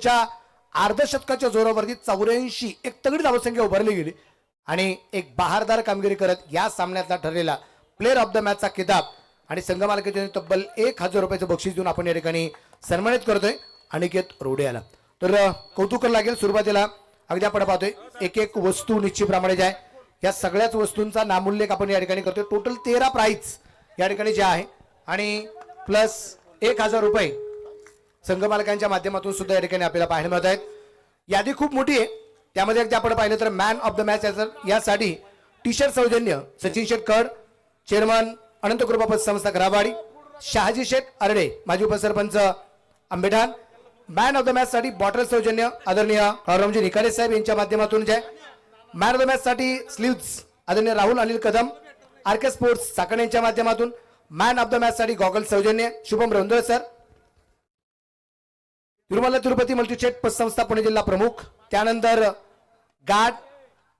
चेंडूच्या अर्धशतकाच्या जोरावरती 84 एक तगडी धावसंख्या उभारली गेली आणि एक बहारदार कामगिरी करत या सामन्यातला ठरलेला प्लेअर ऑफ द मॅचचा किताब आणि संघ मालकीचे तब्बल 1000 रुपयाचं बक्षीस देऊन आपण या ठिकाणी सन्मानित करतोय अनिकेत रोडे याला. तर कौतुक लागेल. सुरुवातीला अगदी आपण पाहतोय एक एक वस्तू निश्चितप्रमाणे जे आहे या सगळ्याच वस्तूंचा नामोल्लेख आपण या ठिकाणी करतोय. टोटल 13 प्राइज या ठिकाणी जे आहे आणि प्लस 1000 रुपये संघ मालकांच्या माध्यमातून सुद्धा या ठिकाणी आपल्याला पाहायला मिळत आहेत. यादी खूप मोठी आहे. त्यामध्ये अगदी आपण पाहिलं तर मॅन ऑफ द मॅच यासाठी टी शर्ट सौजन्य सचिन शेटकर, चेअरमन अनंत कृपा संस्था घरावाडी, शहाजी शेठ अरडे माजी उपसरपंच Ambethan. Man of the match साठी बॉटल सौजन्य आदरणीय रामजी निकाले साहेब यांच्या माध्यमातून जे मॅन ऑफ द मॅच साठी स्लीव्स आदरणीय राहुल अनिल कदम आर के स्पोर्ट्स चाकण यांच्या माध्यमातून. मॅन ऑफ द मॅच साठी गॉगल सौजन्य शुभम रंधोळे सर. तिरुमला तिरुपती मल्टीचेट पतसंस्था पुणे जिल्हा प्रमुख. त्यानंतर गार्ड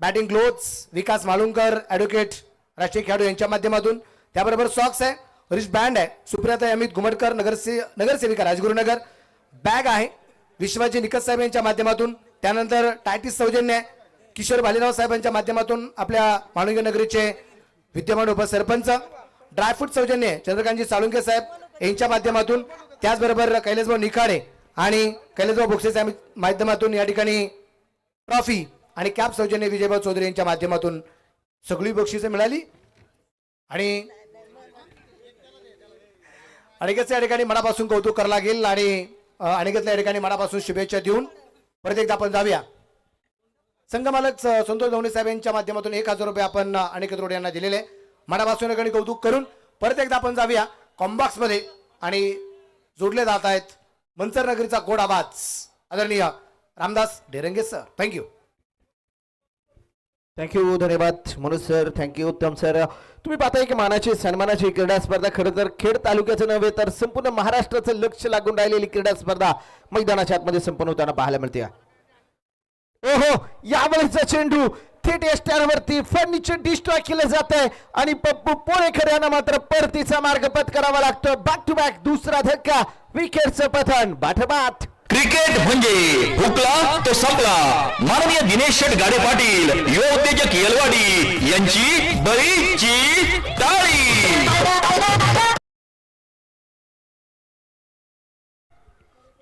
बॅटिंग ग्लोव्स विकास माळुंकर ॲडव्होकेट राष्ट्रीय खेळाडू यांच्या माध्यमातून. त्याबरोबर सॉक्स आहे, रिस्ट बँड आहे सुप्रियाताई अमित घुमटकर नगरसेविका राजगुरुनगर. बॅग आहे विश्वाजी निकट साहेब यांच्या माध्यमातून. त्यानंतर टायटिस सौजन्य आहे किशोर भालेराव साहेबांच्या माध्यमातून आपल्या माणुंगे नगरीचे विद्यमान उपसरपंच. ड्रायफ्रूट सौजन्य चंद्रकांतजी साळुंके साहेब यांच्या माध्यमातून. त्याचबरोबर कैलासभाऊ निखाडे आणि कैलासभाऊ बोक्सेच्या माध्यमातून या ठिकाणी ट्रॉफी आणि कॅप सौजन्य विजयभाऊ चौधरी यांच्या माध्यमातून सगळी बक्षिसे मिळाली आणि अनिकेतच्या या ठिकाणी मनापासून कौतुक करायला लागेल आणि अनिकेतला या ठिकाणी मनापासून शुभेच्छा देऊन परत एकदा आपण जाऊया. संघ मालक संतोष धवणे साहेब यांच्या माध्यमातून 1000 रुपये आपण अनिकेत रोड यांना दिलेले. मनापासून या ठिकाणी कौतुक करून परत एकदा आपण जाऊया कॉम्बॉक्स मध्ये आणि जोडले जात आहेत मंचर नगरीचा गोड आवाज आदरणीय रामदास डेरंगे सर. थँक्यू. थँक्यू, धन्यवाद मनोज सर. थँक्यू उत्तम सर. तुम्ही पाहताय की मानाची सन्मानाची क्रीडा स्पर्धा खरं तर खेड तालुक्याचं नव्हे तर संपूर्ण महाराष्ट्राचं लक्ष लागून राहिलेली क्रीडा स्पर्धा मैदानाच्या आतमध्ये संपन्न होताना पाहायला मिळते. ओहो, यावेळेचा चेंडू थेट स्टँडवरती फर्निचर डिस्ट्रॉय केलं जात आहे आणि पप्पू पोळेकर यांना मात्र परतीचा मार्ग पत्करावा लागतो. बॅक टू बॅक दुसरा धक्का, विकेटचं पतन बाठबाट. क्रिकेट म्हणजे हुकला तो संपला. माननीय दिनेश शेठ गाडे पाटील युवा उद्योजक येलवाडी यांची बरीची टाळी.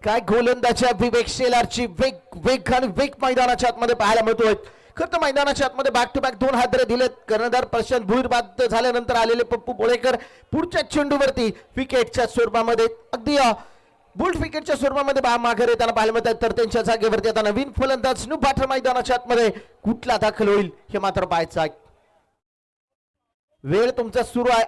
काय गोलंदाजच्या विवेक शेलारची वेग आणि वेग मैदानाच्या आतमध्ये पाहायला मिळतोय. खरं तर मैदानाच्या आतमध्ये बॅक टू बॅक 2 हादरे दिलेत. कर्णधार प्रशांत भुईर बाद झाल्यानंतर आलेले पप्पू पोळेकर पुढच्या चेंडूवरती विकेटच्या स्वरूपामध्ये अगदी बुल्ट विकेटच्या स्वरूपामध्ये माघार येताना पाहायला मिळतात. तर त्यांच्या जागेवरती आता नवीन फलंदाज नुबाठ मैदानाच्या आतमध्ये कुठला दाखल होईल हे मात्र पाहायचं आहे. वेळ तुमचा सुरू आहे.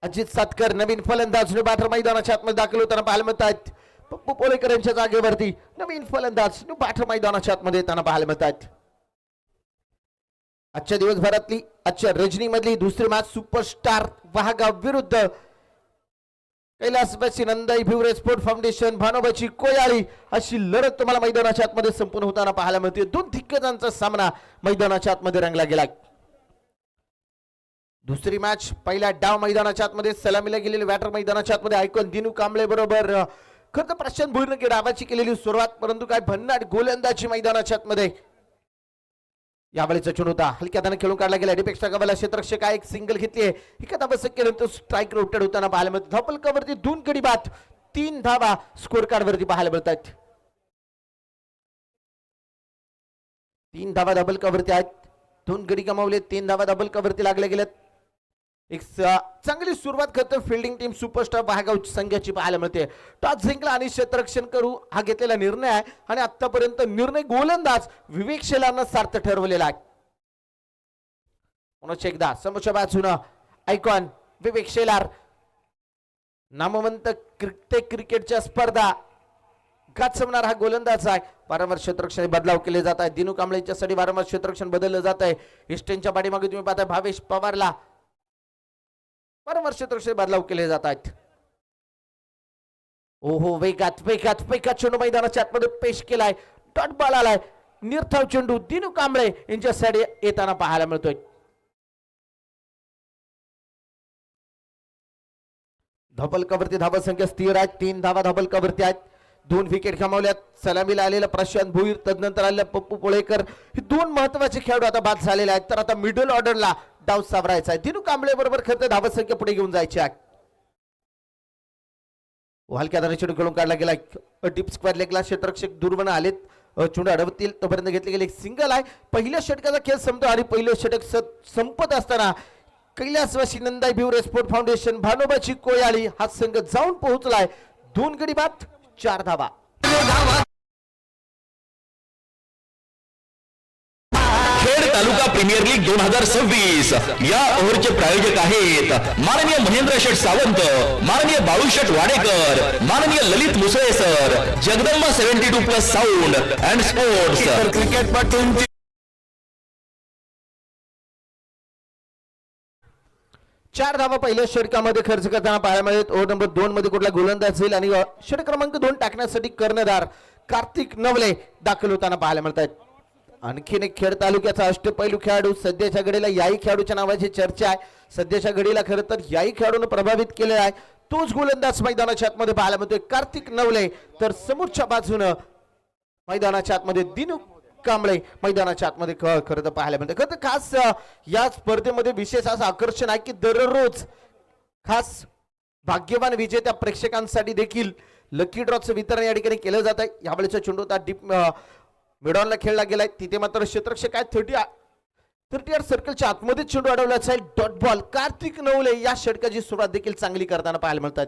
अजित सातकर नवीन फलंदाज नुबाठ मैदानाच्या आतमध्ये दाखल होताना पाहायला मिळतात. पप्पू पोळेकर यांच्या जागेवरती नवीन फलंदाज नुबाठ मैदानाच्या आतमध्ये येताना पाहायला मिळतात. आजच्या दिवसभरातली आजच्या रजनीमधली दुसरी मॅच सुपरस्टार वाहगाव विरुद्ध कैलासवासी नंदाई भिवरे स्पोर्ट फाउंडेशन भानोबाची कोयाळी अशी लढत तुम्हाला मैदानाच्या आतमध्ये संपूर्ण होताना पाहायला मिळते. 2 दिग्गजांचा सामना मैदानाच्या आतमध्ये रंगला गेला. दुसरी मॅच पहिल्या डाव मैदानाच्या आतमध्ये सलामीला गेलेले बॅटर मैदानाच्या आतमध्ये ऐकून दिनू कांबळे बरोबर खरं तर प्रशांत भुईरने डावाची केलेली सुरुवात परंतु काय भन्नाट गोलंदाजी मैदानाच्या आतमध्ये यावेळेचा चेंडू होता हलक्या हाताने खेळून काढला गेला. डिपेक्षा कव्हरला क्षेत्ररक्षक एक सिंगल घेतली आहे. एका धावासक केल्यानंतर स्ट्राईक रोटेड होताना पाहायला मिळतं. धपलकावरती 2 गडी बाद 3 धावा स्कोर कार्ड वरती पाहायला मिळतात. 3 धावा धबलकावरती आहेत. 2 गडी गमावले. 3 धावा धबलकावरती लागल्या गेल्यात. एक चांगली सुरुवात करतो फिल्डिंग टीम सुपरस्टार वाहगाव संघाची पाहायला मिळते. टॉस जिंकला आणि क्षेत्ररक्षण करू हा घेतलेला निर्णय आहे आणि आतापर्यंत निर्णय गोलंदाज विवेक शेलारनं सार्थ ठरवलेला आहे. म्हणून एकदा समोरच्या बाजूनं आयकॉन विवेक शेलार नामवंत क्रिकेटच्या स्पर्धा गाजवणारा हा गोलंदाज आहे. वारंवार क्षेत्ररक्षण बदलाव केले जात आहे. दिनू कांबळेच्यासाठी वारंवार क्षेत्ररक्षण बदललं जात आहे. इस्टेनच्या पाठीमागे तुम्ही पाहताय भावेश पवारला वारंवार क्षेत्ररक्षण बदलाव केले जात आहेत. ओहो, वेगात वेगात वेगात चेंडू मैदानाच्या आतमध्ये पेश केलाय. डॉट बॉल आलाय. निर्धाव चेंडू दिनू कांबळे यांच्यासाठी येताना पाहायला मिळतोय. धबलकावरती धावा संख्या स्थिर आहेत. 3 धावा धबलकावरती आहेत. 2 विकेट गमावल्यात. सलामीला आलेला प्रशांत भोईर, तदनंतर आलेला पप्पू पोळेकर, हे 2 महत्वाचे खेळाडू आता बाद झालेले आहेत. तर आता मिडल ऑर्डरला डाव सावरायचा आहे. दिनू कांबळे बरोबर खरं तर धावत संख्या पुढे घेऊन जायची आहे. हलक्या धारे चेंडू खेळून काढला गेला. डीप स्क्वेअर लेगला क्षेत्ररक्षक दूरवण आलेत, चेंडू अडवतील तोपर्यंत घेतले गेले. एक सिंगल आहे. पहिल्या षटकाचा खेळ संपतो आणि पहिलं षटक संपत असताना कैलासवासी नंदाई भिवरे स्पोर्ट फाउंडेशन भानोबाची कोयाळी हा संघ जाऊन पोहोचलाय. 2 गडी बाद 4 धावा. खेड तालुका प्रीमियर लीग 2026 या ओव्हरचे प्रायोजक आहेत माननीय महेंद्र शेठ सावंत, माननीय बाळू शेठ वाडेकर, माननीय Lalit Musale sir, Jagdamba 72+ sound and sports. क्रिकेटपटूंची 4 धावा पहिल्या षटकामध्ये खर्च करताना पाहायला मिळत. ओव्हर नंबर 2 मध्ये कुठला गोलंदाज होईल आणि षटक क्रमांक 2 टाकण्यासाठी कर्णधार कार्तिक नवले दाखल होताना पाहायला मिळत आहेत. आणखीन एक खेड तालुक्याचा अष्टपैलू खेळाडू, सध्याच्या घडीला याही खेळाडूच्या नावाची चर्चा आहे. सध्याच्या घडीला खरं तर याही खेळाडूने प्रभावित केले आहे. तोच गोलंदाज मैदानाच्या आतमध्ये पाहायला मिळतोय कार्तिक नवले. तर समोरच्या बाजूनं मैदानाच्या आतमध्ये दिनू कांबळे मैदानाच्या आतमध्ये खरं तर पाहायला मिळतं. खरं तर खास या स्पर्धेमध्ये विशेष असं आकर्षण आहे की दररोज खास भाग्यवान विजेत्या प्रेक्षकांसाठी देखील लकी ड्रॉचं वितरण या ठिकाणी केलं जात आहे. यावेळेचा चेंडू होता डीप मिडॉनला खेळला गेलाय. तिथे मात्र क्षेत्ररक्षक आहे 38 सर्कलच्या आतमध्ये चेंडू अडवल्याचा आहे. Dot ball. कार्तिक नवले या षटकाची सुरुवात देखील चांगली करताना पाहायला मिळतात.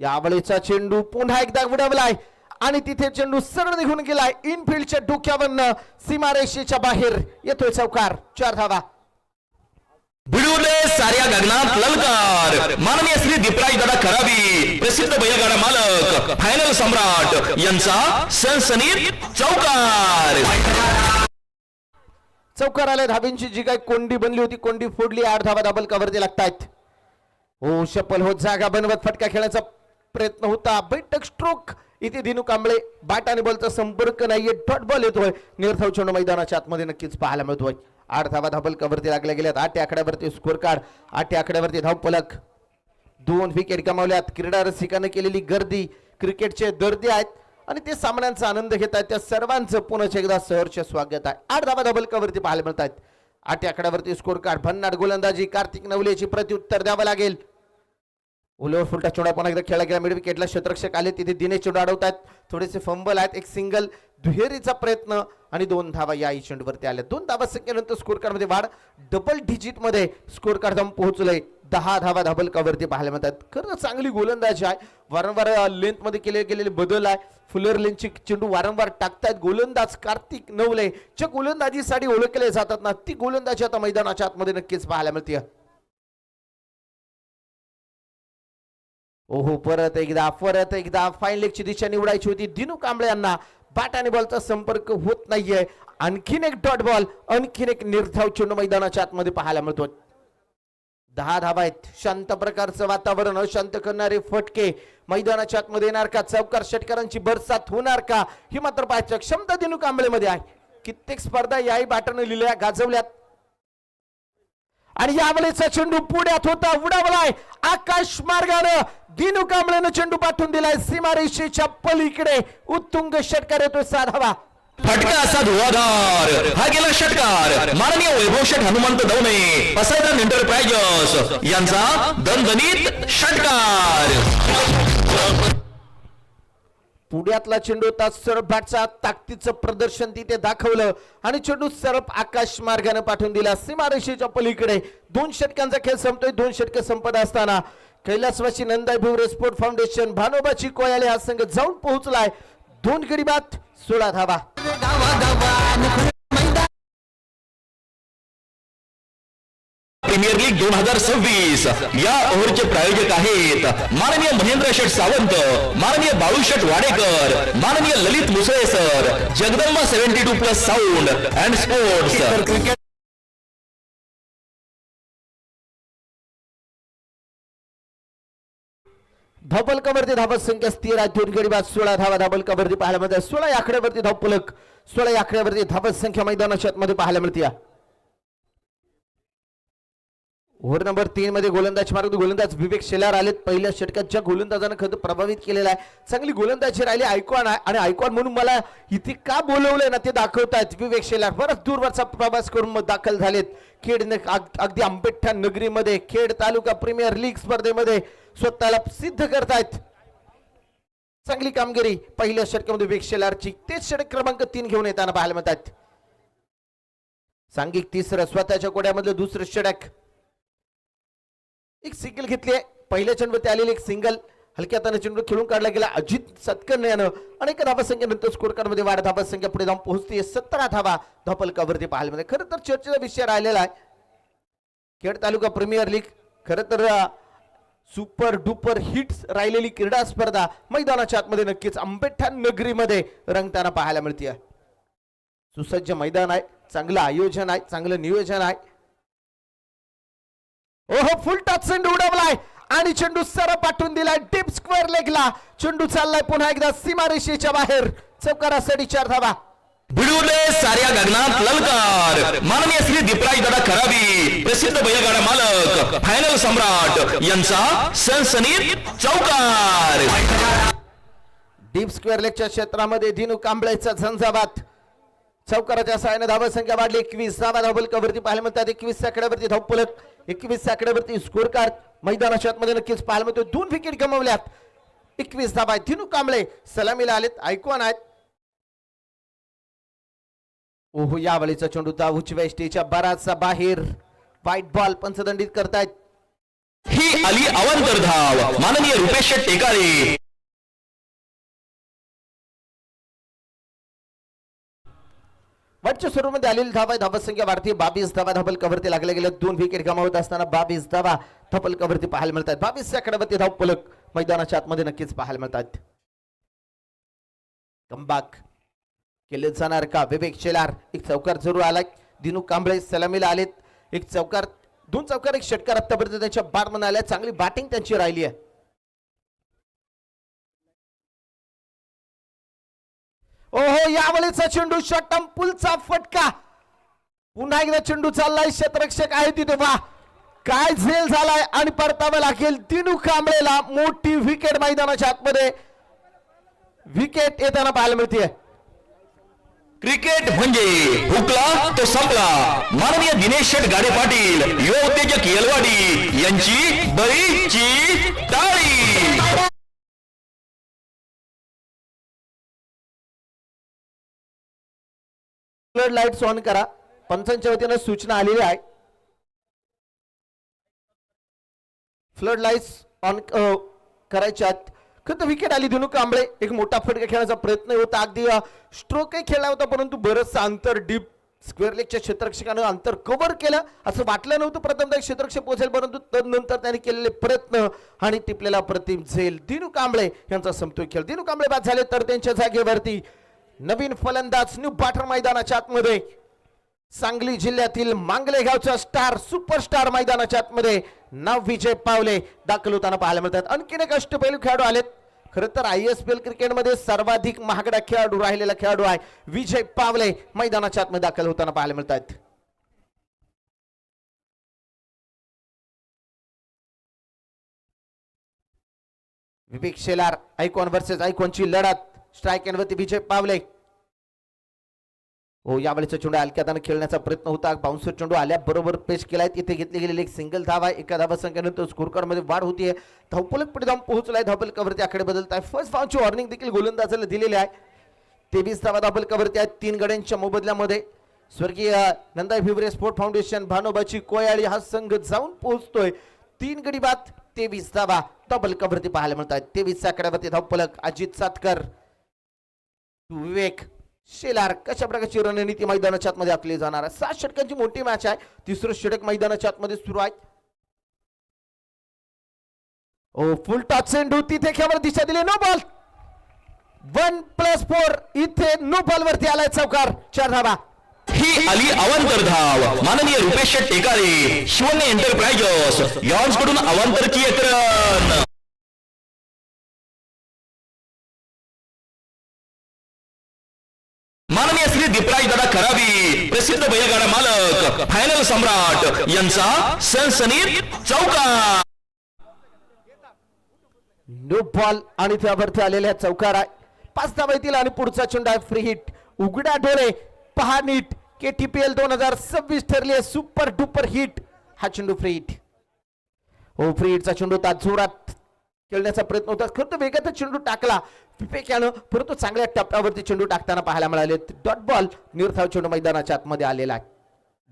यावेळेचा चेंडू पुन्हा एकदा उडवलाय आणि तिथे चेंडू सरळ निघून गेलाय. इनफिल्डच्या डोक्यावरनं सीमारेषेच्या बाहेर येतोय चौकार. 4 धावा. भिडवले साऱ्या गगनात ललकार माननीय श्री दीपराज दादा खराबी, प्रसिद्ध बैलगाडा मालक, फायनल सम्राट यांचा सनसनीत चौकार. चौकार आले. धाबींची जी काही कोंडी बनली होती कोंडी फोडली. 8 धावा डबल कव्हरती लागतायत. हो शपल होत जागा बनवत फटका खेळण्याचा प्रयत्न होता. बैठक स्ट्रोक इथे दिनू कांबळे. बॅट आणि बॉलचा संपर्क नाहीये. डॉट बॉल येतोय. निर्धाव चेंडू मैदानाच्या आतमध्ये नक्कीच पाहायला मिळतोय. 8 धावा डबल कव्हरती लागल्या गेल्यात. 8 आकड्यावरती स्कोर कार्ड. 8 आकड्यावरती धाव फलक. 2 विकेट गमावल्यात. क्रीडा रसिकांनी केलेली गर्दी, क्रिकेटचे दर्दी आहेत आणि ते सामन्यांचा आनंद घेत आहेत. त्या सर्वांचं पुन्हा एकदा सहर्ष स्वागत आहे. 8 धावा डबल कव्हरती पाहायला मिळत आहेत. 8 आकड्यावरती स्कोर कार्ड. भन्नाट गोलंदाजी कार्तिक नवलेची प्रत्युत्तर द्यावं लागेल. ओलोवर फुलटा चेंडू पुन्हा एकदा खेळला गेला. मिड विकेटला क्षेत्ररक्षक आले. तिथे दिनेश चेंडू अडवतात. थोडेसे फंबल आहेत. एक सिंगल दुहेरीचा प्रयत्न आणि 2 धावा या चेंडूवरती आल्या. 2 धावा संख्येनंतर स्कोर कार्ड मध्ये वाढ. डबल डिजिट मध्ये स्कोर कार्ड जाऊन पोहोचलंय. 10 धावा डबल कव्हरती पाहायला मिळतात. खरं चांगली गोलंदाजी आहे. वारंवार लेंथ मध्ये केले गेलेले बदल आहे. फुलर लेनची चेंडू वारंवार टाकतायत गोलंदाज कार्तिक नवले. ज्या गोलंदाजीसाठी ओळखले जातात ना ती गोलंदाजी आता मैदानाच्या आतमध्ये नक्कीच पाहायला मिळते. ओहो परत एकदा फाईन लेगची दिशा निवडायची होती. दिनू कांबळे यांना बॅट आणि बॉलचा संपर्क होत नाहीये. आणखीन एक डॉट बॉल. आणखीन एक निर्धाव चेंडू मैदानाच्या आतमध्ये पाहायला मिळतो. 10 धावा आहेत. शांत प्रकारचं वातावरण. अशांत करणारे फटके मैदानाच्या आतमध्ये येणार का? चौकार षटकारांची बरसात होणार का? ही मात्र पाहायचं क्षमता दिनू कांबळे मध्ये आहे. कित्येक स्पर्धा याही बॅटने लिहिल्या गाजवल्यात आणि यावेळेचा चेंडू पुढ्यात होता. उडावलाय आकाश मार्गाने. दिनू कांबळेनं चेंडू पाठवून दिलाय सीमारेषेच्या पलीकडे. उत्तुंग षटकार येतोय. 6 धावा. फटका असा धुवाधार. हा गेला षटकार माननीय वैभव शेठ हनुमंत दवणे, पसायदान एंटरप्राइजेस यांचा दणदणीत षटकार. पुण्यातला चेंडू होता. सरळ बॅटचा ताकदीचं प्रदर्शन तिथे दाखवलं आणि चेंडू सरळ आकाश मार्गाने पाठवून दिला सीमारेषेच्या पलीकडे. 2 षटकांचा खेळ संपतोय. 2 षटक संपत असताना कैलासवासी नंदाई भिवरे स्पोर्ट फाउंडेशन भानोबाची कोयाळे हा संघ जाऊन पोहोचलाय. 2 गडी बाद 16 धावा. प्रीमियर लीग 2026 या ओव्हरचे प्रायोजक आहेत माननीय महेंद्र शेठ सावंत, माननीय बाळू शेठ वाडेकर, माननीय Lalit Musale sir, Jagdamba 72+ sound and sports. धबल कवरती धावत संख्या स्थिर आहे. 2 गडी बाद 16 धावा धबल कवरती पाहायला मिळते. 16 आकड्यावरती धाव फलक. 16 आकड्यावरती धावत संख्या मैदानाच्या आतमध्ये पाहायला मिळते. ओव्हर नंबर 3 मध्ये गोलंदाज मार्ग गोलंदाज विवेक शेलार आलेत. पहिल्या षटकात ज्या गोलंदाजानं खरं प्रभावित केलेला आहे, चांगली गोलंदाजी राहिली. आयकॉन आहे आणि आयकॉन म्हणून मला इथे का बोलवलंय ना ते दाखवतायत. विवेक शेलार बराच दूरवरचा प्रवास करून मग दाखल झालेत खेड अगदी आंबेठा नगरीमध्ये. खेड तालुका प्रीमियर लीग स्पर्धेमध्ये स्वतःला सिद्ध करतायत. चांगली कामगिरी पहिल्या षटकामध्ये विवेक शेलारची. तेच षटक क्रमांक 3 घेऊन येताना पाहायला मिळतात. सांघिक तिसरं, स्वतःच्या कोड्यामधलं दुसरं षटक. एक सिंगल घेतली आहे. पहिल्या चेंडूवरती आलेली एक सिंगल हलक्या हाताने चेंडू खेळून काढला गेला अजित सतकर्णी यानं. आणि एका धावसंख्येनंतर स्कोर कार्ड मध्ये वाढ धावसंख्या पुढे जाऊन पोहोचते 17 धावा धावफलकावरती पाहायला मिळते. खरं तर चर्चेचा विषय राहिलेला आहे खेड तालुका प्रीमियर लीग. खरं तर सुपर डुपर हिट्स राहिलेली क्रीडा स्पर्धा मैदानाच्या आतमध्ये नक्कीच आंबेठा नगरीमध्ये रंगताना पाहायला मिळते. सुसज्ज मैदान आहे, चांगलं आयोजन आहे, चांगलं नियोजन आहे. ओहो, फुल टच चेंडू उडवलाय आणि चेंडू सरळ पाठवून दिलाय डीप स्क्वेअर लेगला. चेंडू चाललाय पुन्हा एकदा सीमारेषेच्या बाहेर. चौकारासाठी 4 धावा. भिडवले साऱ्या गगनात ललकार. माननीय श्री दीपराज दादा खराबी, प्रसिद्ध बैलगाडा मालक, फायनल सम्राट यांचा सनसनीत चौकार. डीप स्क्वेअर लेगच्या क्षेत्रामध्ये दिनू कांबळेचा झंझावात. चौकाराच्या सहाय्याने धावसंख्या वाढली. 21 धावा धावफलकावरती पाहायला मिळतात. 21 आकड्यावरती धावफलक, 21 आकड्यावरती स्कोर कार्ड मैदानाच्या आतमध्ये नक्कीच पाहायला मिळतो. 2 विकेट गमावल्यात. 21 धावा. दिनू कांबळे सलामीला आलेत. आयकॉन आहेत. ओहो, यावेळीचा चेंडू उजव्या स्टेजच्या बराचसा बाहेर. व्हाईट बॉल पंचदंडित करतायत. ही आली अवांतर धाव. माननीय रुपेश टेकाळे. वरच्या स्वरूपामध्ये आलेली धावा धावसंख्या वाढते. 22 धावा धावफलकावरती लागल्या गेल्या. 2 विकेट गमावत असताना 22 धावा धावफलकावरती पाहायला मिळतात. 22 आकड्यावरती धावफलक मैदानाच्या आतमध्ये नक्कीच पाहायला मिळतात. कमबॅक केले जाणार का? विवेक शेलार एक चौकार जरूर आलाय. दिनू कांबळे सलामीला आलेत. एक चौकार, 2 चौकार, एक षटकार आतापर्यंत त्यांच्या बॅट मध्ये आल्या. चांगली बॅटिंग त्यांची राहिली आहे. ओहो, यावेळेचा चेंडू शॉर्ट पुलचा फटका. पुन्हा एकदा चेंडू चाललाय. क्षेत्ररक्षक आहे तिथे. वा, काय झेल झालाय आणि परतावा लागेल दिनू कांबळेला. मोठी विकेट मैदानाच्या आतमध्ये विकेट येताना पाहायला मिळते. क्रिकेट म्हणजे हुकला तो संपला. माननीय दिनेश शेठ गाडे पाटील, युवा उत्तेजक येलवाडी यांची बळीची टाळी. फ्लड लाईट्स ऑन करा. पंचांच्या वतीनं सूचना आलेली आहे. फ्लड लाईट्स ऑन करायच्यात. खरं विकेट आली. दिनू कांबळे एक मोठा फटका खेळण्याचा प्रयत्न होता. अगदी स्ट्रोकही खेळला होता, परंतु बरंचसं अंतर डीप स्क्वेअर लेगच्या क्षेत्ररक्षकानं अंतर कव्हर केलं असं वाटलं नव्हतं प्रथमतः क्षेत्ररक्षक पोहोचेल, परंतु तदनंतर त्यांनी केलेले प्रयत्न आणि टिपलेला प्रतिम झेल. दिनू कांबळे यांचा समतोल खेळ. दिनू कांबळे बाद झाले तर त्यांच्या जागेवरती नवीन फलंदाज न्यू बाटर मैदानाच्या आतमध्ये सांगली जिल्ह्यातील मांगले गावचा स्टार सुपरस्टार मैदानाच्या आतमध्ये नाव विजय पावले दाखल होताना पाहायला मिळतात. आणखीन एक अष्टपैलू खेळाडू आलेत. खरं तर ISPL क्रिकेटमध्ये सर्वाधिक महागडा खेळाडू राहिलेला खेळाडू आहे विजय पावले. मैदानाच्या आतमध्ये दाखल होताना पाहायला मिळतात. विवेक शेलार आयकॉन वर्सेस आयकॉनची लढत. स्ट्राइक एंडवरती विजय पावले. हो, यावेळेचा चेंडू हलक्याताने खेळण्याचा प्रयत्न होता. बाउन्सर चेंडू आल्याबरोबर पेश केलाय. तिथे घेतली गेलेली एक सिंगल धाव आहे. एका धावा संख्येनंतर स्कोर कार्ड मध्ये वाढ होतीये. धावफलक पुढे जाऊन पोहोचलाय. धावफलकावरती आकडे बदलत आहे. फर्स्ट बाउन्सची वॉर्निंग देखील गोलंदाजाला दिलेली आहे. 23 धावा धावफलकावरती आहेत. 3 गड्यांच्या मोबदल्यामध्ये स्वर्गीय नंदा भिवरे स्पोर्ट फाउंडेशन भानोबाची कोयाळी हा संघ जाऊन पोहोचतोय. 3 गडी बाद 23 धावा धावफलकावरती पाहायला मिळतात. 23 आकड्यावरती धावफलक. अजित सातकर, विवेक शेलार कशा प्रकारची रणनीती मैदानाच्या आतमध्ये आखली जाणार आहे. 7 षटकांची मोठी मॅच आहे. तिसरं षटक मैदानाच्या आतमध्ये सुरू आहे. ओ, फुल टॉस चेंडू तिथे खेळावर दिशा दिली. No ball. 1+4 इथे नो बॉल वरती आलाय चौकार. 4 धावा. ही आली अवांतर धाव. माननीय रुपेश टेकाळे, शिवन्य एंटरप्राइजेस यांकडून अवांतरची एक रन. माननीय श्री दीपराज दादा खराबी, प्रसिद्ध बैलगाडा मालक, फायनल सम्राट यांचा सनसनीत चौकार. नो बॉल आणि त्यावरती आलेल्या चौकार आहे. 5 धावा येतील आणि पुढचा चेंडू आहे फ्री हिट. उघड्या डोळे पहा नीट. KTPL 2026 ठरली आहे सुपर डुपर हिट. हा चेंडू फ्री हिट. हो फ्री हिटचा चेंडू होता. जोरात खेळण्याचा प्रयत्न होता. खरं तर वेगात चेंडू टाकला विपेक्यानं, परंतु चांगल्या टप्प्यावरती चेंडू टाकताना पाहायला मिळाले. डॉट बॉल निर्धाव चेंडू मैदानाच्या आतमध्ये आलेला आहे.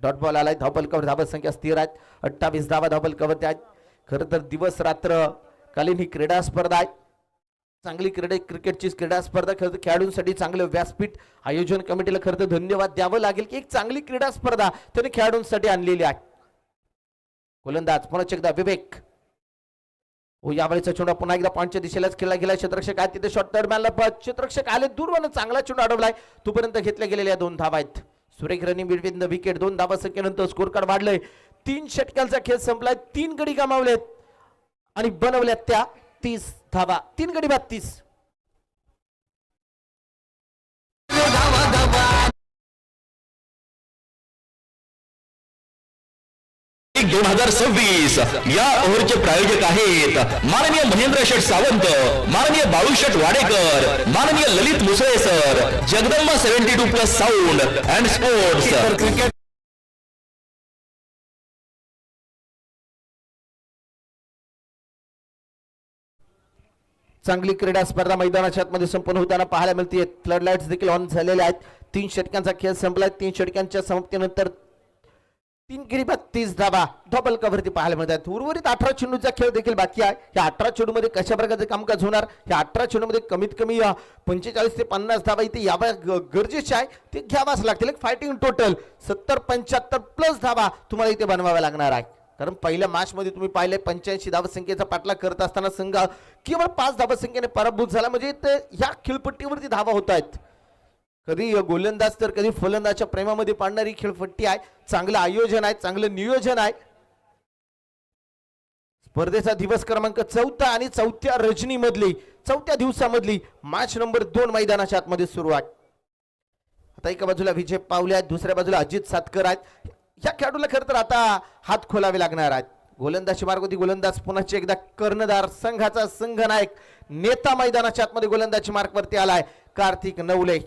डॉट बॉल आलाय. धावपल कव्हर धावत संख्या स्थिर आहेत. 28 धावा धावपल कव्हर आहेत. खरं तर दिवस रात्र कालीन ही क्रीडा स्पर्धा आहे. चांगली क्रिकेटची क्रीडा स्पर्धा. खरं तर खेळाडूंसाठी चांगलं व्यासपीठ आयोजन कमिटीला खरं तर धन्यवाद द्यावं लागेल की एक चांगली क्रीडा स्पर्धा त्यांनी खेळाडूंसाठी आणलेली आहे. गोलंदाज पुन्हा एकदा विवेक. हो यावेळेचा चेंडू पुन्हा एकदा पॉईंटच्या दिशेलाच खेळला गेला. क्षेत्ररक्षक आहे तिथे शॉट दरम्यान क्षेत्ररक्षक आले दूरवर चांगला चेंडू अडवलाय. तोपर्यंत घेतल्या गेलेल्या 2 धावा आहेत. सुरेख रनिंग मिडविथ द विकेट. 2 धावा संख्येनंतर स्कोर कार्ड वाढलंय. 3 षटकांचा खेळ संपलाय. 3 गडी गमावलेत आणि बनवल्यात त्या 30 धावा. 3 गडी बाद 30. 2026 या ओव्हरचे प्रायोजक आहेत माननीय महेंद्र शेठ सावंत, माननीय बाळूशेठ वाडेकर, माननीय Lalit Musale sir, Jagdamba 72+ sound and sports. Cricket चांगली क्रीडा स्पर्धा मैदानाच्या आतमध्ये संपन्न होताना पाहायला मिळते. फ्लड लाईट्स देखील ऑन झालेले आहेत. 3 षटकांचा खेळ संपलाय. 3 षटकांच्या समाप्तीनंतर 3 गडी बाद 30 धावा डबल कव्हरती पाहायला मिळतात. उर्वरित 18 चेंडूचा खेळ देखील बाकी आहे. या 18 चेंडू मध्ये कशा प्रकारचे कामकाज होणार. या 18 चेंडू मध्ये कमीत कमी 45 ते 50 धावा इथे याव्या गरजेचे आहे. ते घ्यावाच लागतील. एक फायटिंग टोटल 70-75+ धावा तुम्हाला इथे बनवाव्या लागणार आहे. कारण पहिल्या मॅच मध्ये तुम्ही पाहिले 85 धावसंख्येचा पाठलाग करत असताना संघ केवळ 5 धावसंख्येने पराभूत झाला. म्हणजे ह्या खेळपट्टीवरती धावा होत आहेत. कधी गोलंदाज तर कधी फलंदाजच्या प्रेमामध्ये पाडणारी खेळपट्टी आहे. चांगलं आयोजन आहे. चांगलं नियोजन आहे. स्पर्धेचा दिवस क्रमांक 4 आणि 4थ्या रजनीमधली 4थ्या दिवसामधली मॅच नंबर 2 मैदानाच्या आतमध्ये सुरू आहे. आता एका बाजूला विजय पावले आहेत. दुसऱ्या बाजूला अजित सातकर आहेत. या खेळाडूला खरं तर आता हात खोलावे लागणार आहेत. गोलंदाजी मार्ग होती. गोलंदाज पुन्हा एकदा कर्णधार संघाचा संघनायक नेता मैदानाच्या आतमध्ये गोलंदाजी मार्कवरती आलाय कार्तिक नवले.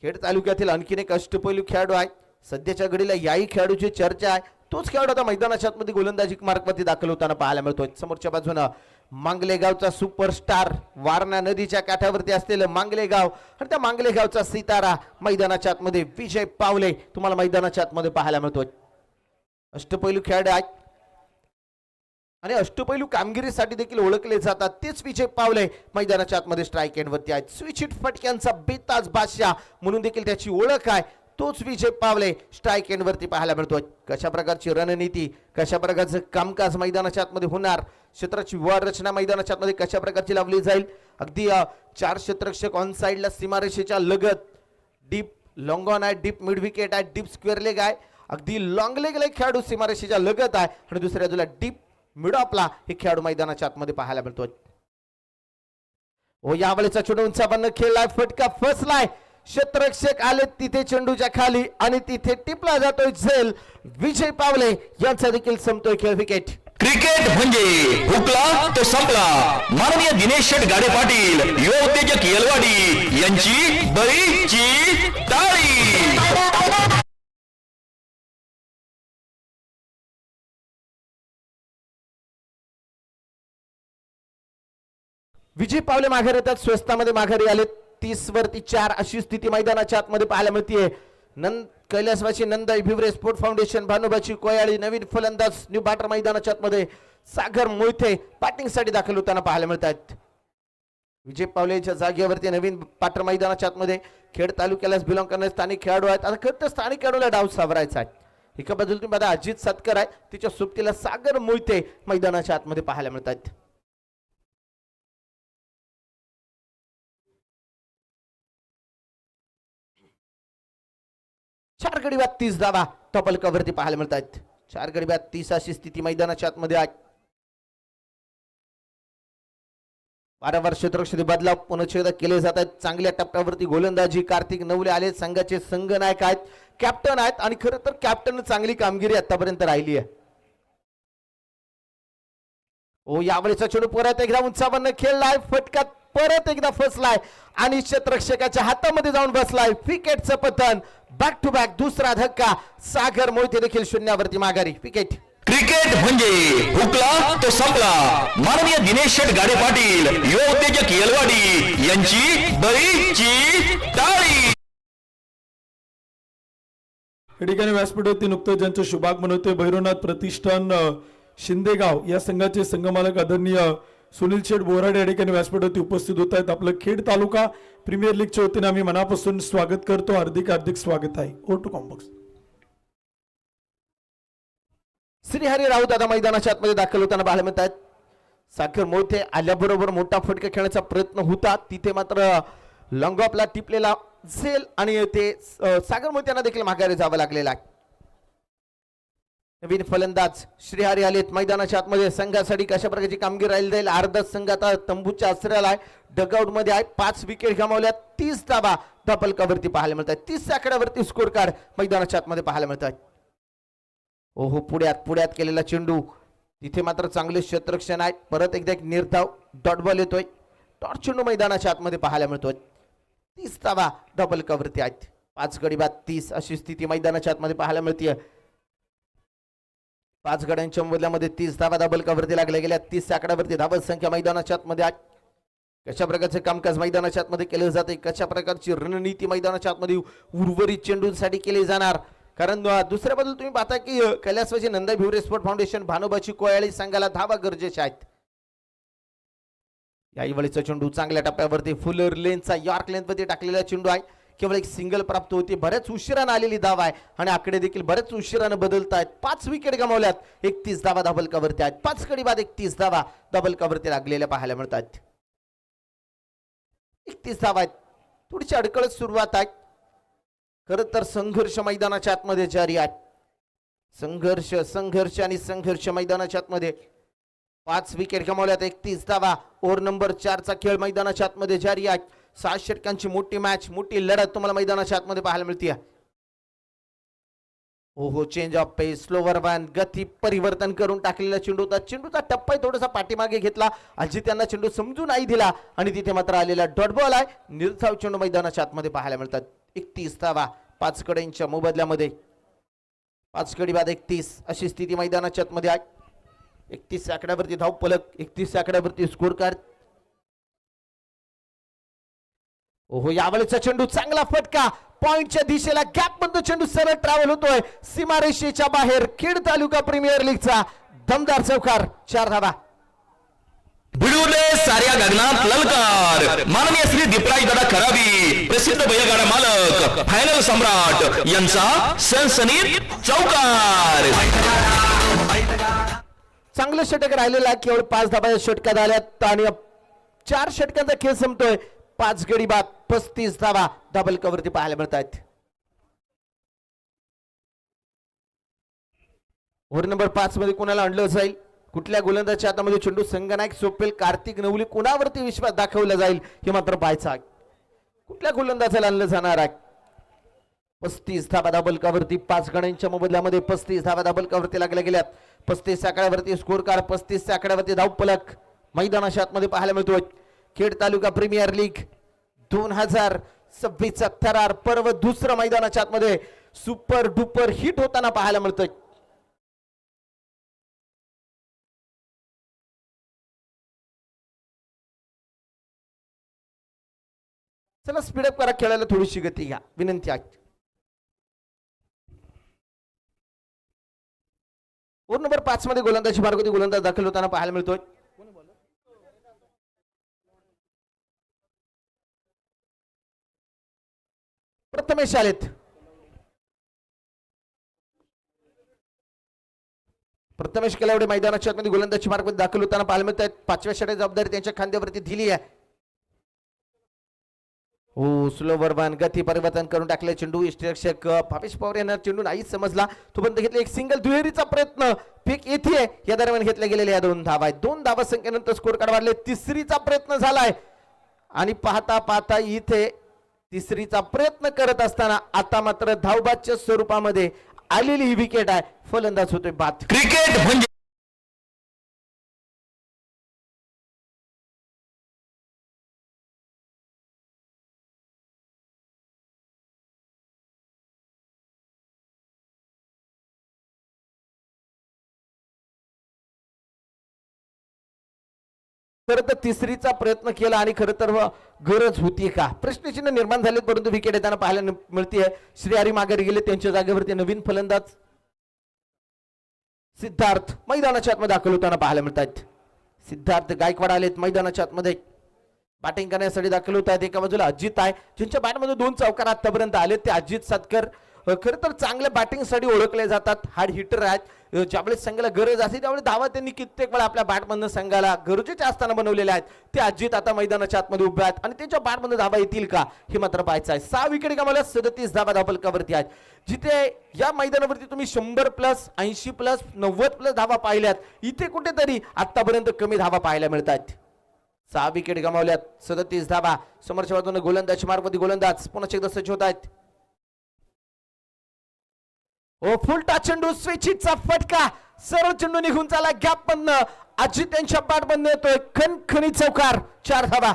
खेड तालुक्यातील आणखीन एक अष्टपैलू खेळाडू आहे. सध्याच्या घडीला याही खेळाडूची चर्चा आहे. तोच खेळाडू आता मैदानाच्या आतमध्ये गोलंदाजी मार्कवरती दाखल होताना पाहायला मिळतोय. समोरच्या बाजूनं मांगलेगावचा सुपरस्टार, वारणा नदीच्या काठावरती असलेलं मांगलेगाव आणि त्या मांगलेगावचा सितारा मैदानाच्या आतमध्ये विजय पावले तुम्हाला मैदानाच्या आतमध्ये पाहायला मिळतोय. अष्टपैलू खेळाडू आहेत आणि अष्टपैलू कामगिरीसाठी देखील ओळखले जातात. तेच विजय पावले मैदानाच्या आतमध्ये स्ट्राईक एंडवरती आहेत. स्विच हिट फटक्यांचा बेताज बादशाह म्हणून देखील त्याची ओळख आहे. तोच विजय पावले स्ट्राईक एंडवरती पाहायला मिळतोय. कशा प्रकारची रणनीती, कशा प्रकारचं कामकाज मैदानाच्या आतमध्ये होणार, क्षेत्राची व्यवहार रचना मैदानाच्या आतमध्ये कशा प्रकारची लावली जाईल. अगदी 4 क्षेत्ररक्षक ऑन साइडला सीमारेषेच्या लगत, डीप लॉंग ऑन आहे, डीप मिड विकेट आहे, डीप स्क्वेअर लेग आहे, अगदी लॉंग लेग खेळाडू सीमारेषेच्या लगत आहे आणि दुसऱ्या बाजूला डीप मिड ऑफला हे खेळाडू मैदानाच्या आतमध्ये पाहायला मिळतोय. हो यावेळेचा चेंडू उंचावरनं खेळलाय. फटका फसलाय. क्षेत्ररक्षक आले तिथे चेंडूच्या खाली आणि तिथे टिपला जातोय झेल. विजय पावले यांचा देखील संपतोय खेळ. विकेट. क्रिकेट म्हणजे हुकला तो संपला. माननीय दिनेश शेठ गाडे पाटील, युवा उत्तेजक येलवाडी यांची बळीची टाळी. विजय पावले माघार येतात. स्वस्तामध्ये माघारी आले. 30 वरती 4 अशी स्थिती मैदानाच्या आतमध्ये पाहायला मिळतीये. कैलासवासी नंदाई भिवरे स्पोर्ट फाउंडेशन, भानुबाची कोयाळी, नवीन फलंदाज न्यू बॅटर मैदानाच्या आतमध्ये सागर मोहिते बॅटिंग साठी दाखल होताना पाहायला मिळतात. विजय पावलेच्या जागेवरती नवीन पाटर मैदानाच्या आतमध्ये खेड तालुक्यालाच बिलॉंग करणारे स्थानिक खेळाडू आहेत. आता खरं तर स्थानिक खेळाडूला डाव सावरायचा आहे. एका बाजूला तुम्ही बघा अजित सातकर आहे, तिच्या सोबतीला सागर मोहिते मैदानाच्या आतमध्ये पाहायला मिळतात. चार गडी बाद 30 धावा टॉपल कव्हरती पाहायला मिळतात. 4 गडी बाद 30 अशी स्थिती मैदानाच्या आतमध्ये आहे. वारंवार क्षेत्ररक्षणी बदलाव पुनश्च केले जात आहेत. चांगल्या टप्प्यावरती गोलंदाजी कार्तिक नवले आले, संघाचे संघनायक आहेत, कॅप्टन आहेत आणि खरं तर कॅप्टन चांगली कामगिरी आतापर्यंत राहिली आहे. ओ यावेळेचा चेंडू परत एकदा उंचावरनं खेळलाय, फटका परत एकदा फसलाय आणि क्षेत्ररक्षकाच्या हातामध्ये जाऊन बसलाय. विकेटचं पतन, बॅक टू बॅक दुसरा धक्का. सागर मोहिते देखील शून्यावरती माघारी. विकेट. क्रिकेट म्हणजे हुकला तो संपला. माननीय दिनेश शेठ गाडे पाटील, युवा उद्योजक येलवाडी यांची बळीची टाळी. या ठिकाणी व्यासपीठावरती नुकतंच ज्यांचं शुभागमन होते भैरवनाथ प्रतिष्ठान शिंदेगाव या संघाचे संघमालक आदरणीय सुनील शेठ बोराडे या ठिकाणी व्यासपीठावरती उपस्थित होत आहेत. आपलं खेड तालुका प्रीमियर लीगच्या वतीने आम्ही मनापासून स्वागत करतो. हार्दिक स्वागत आहे. ओ टू कॉम्बॉक्स. श्रीहरी राऊत आता मैदानाच्या आतमध्ये दाखल होताना पाहायला मिळत आहेत. सागर मोहिते आल्याबरोबर मोठा फटका खेळण्याचा प्रयत्न होता, तिथे मात्र लॉंग ऑफला टिपलेला झेल आणि ते सागर मोहिते यांना देखील माघारी जावं लागलेलं आहे. नवीन फलंदाज श्रीहरी आलेत मैदानाच्या आतमध्ये. संघासाठी कशा प्रकारची कामगिरी राहिली जाईल. अर्धा संघ आता तंबूच्या आश्रयाला आहे, डगआउट मध्ये आहे. 5 विकेट गमावल्या, 30 धावा धपलकावरती पाहायला मिळत आहेत. 30 आकड्यावरती स्कोर कार्ड मैदानाच्या आतमध्ये पाहायला मिळत आहेत. ओहो पुढ्यात केलेला चेंडू, तिथे मात्र चांगले क्षेत्ररक्षण आहे. परत एकदा एक निर्धाव डॉट बॉल येतोय. डॉट चेंडू मैदानाच्या आतमध्ये पाहायला मिळतोय. 30 धावा डबल कवरती आहेत. 5 गडी बाद 30 अशी स्थिती मैदानाच्या आतमध्ये पाहायला मिळते. 5 गड्यांच्या बदल्यामध्ये 30 धावा डबल कवरती लागल्या गेल्या. 30 आकड्यावरती धावत संख्या मैदानाच्या आतमध्ये आहे. कशा प्रकारचे कामकाज मैदानाच्या आतमध्ये केले जाते, कशा प्रकारची रणनीती मैदानाच्या आतमध्ये उर्वरित चेंडूंसाठी केली जाणार. कारण दुसऱ्या बाजूला तुम्ही पाहता की कैलासवासी नंदा भिवरे स्पोर्ट फाउंडेशन भानुबाची कोयाळी संघाला धावा गरजेच्या आहेत. याही वेळेचा चेंडू चांगल्या टप्प्यावरती फुलर लेनचा यॉर्क लेंथवरती टाकलेला चेंडू आहे. केवळ एक सिंगल प्राप्त होती. बऱ्याच उशिरानं आलेली धाव आहे आणि आकडे देखील बऱ्याच उशिरानं बदलत आहेत. 5 विकेट गमावल्यात, 31 धावा डबल कवरती आहेत. 5 गडी बाद 31 धावा डबल कवरती लागलेल्या पाहायला मिळतात. 31 धावा आहेत. थोडीशी अडकळत सुरुवात आहे. खरं तर संघर्ष मैदानाच्या आतमध्ये जारी आहे. संघर्ष मैदानाच्या आतमध्ये. 5 विकेट गमावल्यात, 31 धावा. ओव्हर नंबर 4 चा खेळ मैदानाच्या आतमध्ये जारी आहे. 6 षटकांची मोठी मॅच, मोठी लढत तुम्हाला मैदानाच्या आतमध्ये पाहायला मिळते. ओहो change of pace, slower one, गती परिवर्तन करून टाकलेला चेंडू होता. चेंडूचा टप्पा थोडासा पाठीमागे घेतला. अजित यांना चेंडू समजू नाही दिला आणि तिथे मात्र आलेला डॉट बॉल आहे. निर्धाव चेंडू मैदानाच्या आतमध्ये पाहायला मिळतात. 31 धावा 5 कड्यांच्या मोबदल्यामध्ये. 5 गडी बाद 31 अशी स्थिती मैदानाच्या आतमध्ये आहे. 31 आकड्यावरती धाव फलक, 31 आकड्यावरती स्कोर कार्ड. ओहो यावेळेचा चेंडू चांगला फटका, पॉइंटच्या दिशेला गॅप मध्ये चेंडू सरळ ट्रॅव्हल होतोय सीमारेषेच्या बाहेर. खेड तालुका प्रीमियर लीगचा दमदार चौकार. 4 धावा. भिडूले साऱ्या गगनात ललकार. माननीय श्री दीपराज दादा खराबी, प्रसिद्ध बैलगाडा मालक, फायनल सम्राट यांचा सनसनीत चौकार. चांगलं षटक राहिलेलं आहे. केवळ 5 धाबा षटकात आल्यात आणि 4 षटकांचा खेळ संपतोय. 5 गडी बाद 35 धावा डबल कवरती पाहायला मिळत आहेत. ओव्हर नंबर 5 मध्ये कोणाला आणलं जाईल, कुठल्या गोलंदाजच्या हातामध्ये चेंडू संघनायक सोपेल कार्तिक नवली कोणावरती विश्वास दाखवला जाईल हे मात्र पाहायचं आहे. कुठल्या गोलंदाजाला आणलं जाणार आहे. 35 धावा डबल कवरती 5 गड्यांच्या मोबदल्यामध्ये 35 धावा डबल कवरती लागल्या गेल्यात. 35 आकड्यावरती स्कोर कार्ड, 35 आकड्यावरती धाव फलक मैदानाच्या आतमध्ये पाहायला मिळतोय. खेड तालुका प्रीमियर लीग 2026 चा थरार पर्व दुसरं मैदानाच्या आतमध्ये सुपर डुपर हिट होताना पाहायला मिळतोय. चला स्पीडअप करा, खेळायला थोडीशी गती घ्या विनंती आहे. ओव्हर नंबर 5 मध्ये गोलंदाजी मार्गावरती गोलंदाज दाखल होताना पाहायला मिळतोय. प्रथमेश आलेत. प्रथमेश केलावडे मैदानाच्या आतमध्ये गोलंदाजी मार्गावरती दाखल होताना पाहायला मिळत आहेत. 5व्या षटकाची जबाबदारी त्यांच्या खांद्यावरती दिली आहे. हो स्लोवर वन गती परिवर्तन करून टाकले चेंडू यष्टीरक्षक भावेश पवार यांना चेंडू नाहीच समजला तो बंद घेतला एक सिंगल दुहेरीचा प्रयत्न फेक येथे या दरम्यान घेतल्या गेलेल्या या 2 धावा आहेत 2 धावा संख्येनंतर स्कोर कार्ड वाढले तिसरीचा प्रयत्न झालाय आणि पाहता पाहता इथे तिसरीचा प्रयत्न करत असताना आता मात्र धावबादच्या स्वरूपामध्ये आलेली ही विकेट आहे फलंदाज होतोय बाद क्रिकेट म्हणजे खरं तर तिसरीचा प्रयत्न केला आणि खरं तर गरज होती का प्रश्नचिन्ह निर्माण झाले परंतु विकेट येताना पाहायला मिळते श्रीहरी माघारी गेले त्यांच्या जागेवरती नवीन फलंदाज सिद्धार्थ मैदानाच्या आतमध्ये दाखल होताना पाहायला मिळत आहेत सिद्धार्थ गायकवाड आलेत मैदानाच्या आतमध्ये बॅटिंग करण्यासाठी दाखल होत आहेत एका बाजूला अजित आहे ज्यांच्या बॅटमध्ये 2 चौकार आतापर्यंत आले ते अजित सातकर खरं तर चांगल्या बॅटिंगसाठी ओळखले जातात हार्ड हिटर आहेत ज्यावेळेस संघाला गरज असते त्यावेळेस धावा त्यांनी कित्येक वेळा आपल्या बॅटमधनं संघाला गरजेच्या असताना बनवलेले आहेत ते अजित आता मैदानाच्या आतमध्ये उभे आहेत आणि त्यांच्या बॅटमधून धावा येतील का हे मात्र पाहायचं आहे 6 विकेट गमावल्या 37 धावा धावफलकावरती आहेत जिथे या मैदानावरती तुम्ही 100+ 80+ 90+ धावा पाहिल्यात इथे कुठेतरी आतापर्यंत कमी धावा पाहायला मिळत आहेत 6 विकेट गमावल्यात 37 धावा समोरच्या बाजूने गोलंदाज मार्गवरती गोलंदाज पुन्हा एकदा सज्ज होत आहेत ओ फुलटा चेंडू स्विचिचा फटका सरळ चेंडू निघून चाला गॅप मधनं अजित यांच्या बॅट बंद येतोय खणखणी चौकार 4 धावा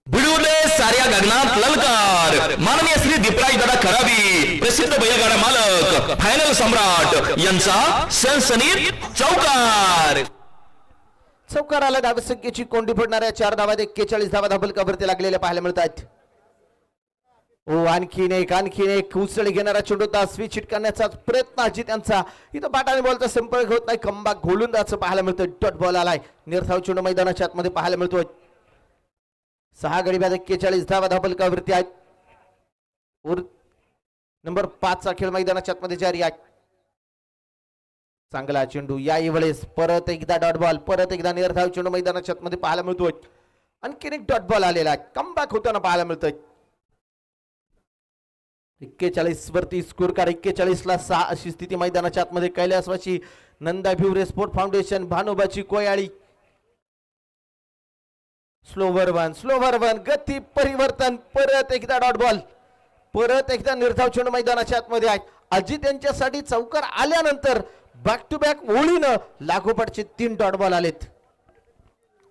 भिडूले साऱ्या गगनात ललकार माननीय श्री दीपराज दादा खराबी प्रसिद्ध बैलगाडा मालक फायनल सम्राट यांचा सनसनीत चौकार चौकाराला धावसंख्येची कोंडी फोडणाऱ्या 4 धावात 41 धावा धावफलकावरती लागलेल्या पाहायला मिळत आहेत ओ आणखीन एक उसळी घेणारा चेंडू होता स्विच हिट करण्याचा प्रयत्न अजित यांचा इथं बॅटाने बॉलचा संपर्क होत नाही कमबॅक गोलंदाज पाहायला मिळतोय डॉट बॉल आलाय निर्धाव चेंडू मैदानाच्या आतमध्ये पाहायला मिळतोय 6 गडी बाद 41 धावा धावफलकावरती आहेत नंबर 5 चा खेळ मैदानाच्या आतमध्ये जारी आहे चांगला चेंडू याही वेळेस परत एकदा डॉट बॉल परत एकदा निर्धाव चेंडू मैदानाच्या आतमध्ये पाहायला मिळतोय आणखीन एक डॉट बॉल आलेला आहे कमबॅक होताना पाहायला मिळतोय 41 वरती स्कोर कार्ड 41 ला 6 अशी स्थिती मैदानाच्या आतमध्ये कैलासवासी नंदा भिवरे स्पोर्ट फाउंडेशन भानोबाची कोयाळी स्लोवर वन गती परिवर्तन परत एकदा डॉट बॉल परत एकदा निर्धाव चेंडू मैदानाच्या आतमध्ये आहेत अजित यांच्यासाठी चौकार आल्यानंतर बॅक टू बॅक ओळीनं लागोपाठचे 3 डॉट बॉल आलेत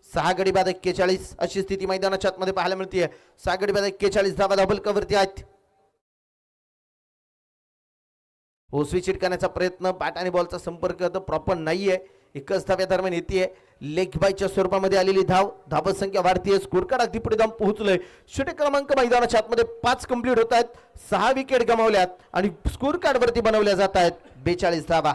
6 गडी बाद 41 अशी स्थिती मैदानाच्या आतमध्ये पाहायला मिळते 6 गडी बाद 41 धावा धावफलकावरती आहेत स्विच हिट करण्याचा प्रयत्न बॅट आणि बॉलचा संपर्क तर प्रॉपर नाहीये एकच धाव्या दरम्यान येते लेग बायच्या स्वरूपामध्ये आलेली धाव संख्या वाढतीये स्कोर कार्ड अगदी पुढे जाऊन पोहोचलोय षटक क्रमांक मैदानाच्या आतमध्ये 5 कंप्लीट होत आहेत 6 विकेट गमावल्यात आणि स्कोर कार्ड वरती बनवल्या जात आहेत 42 धावा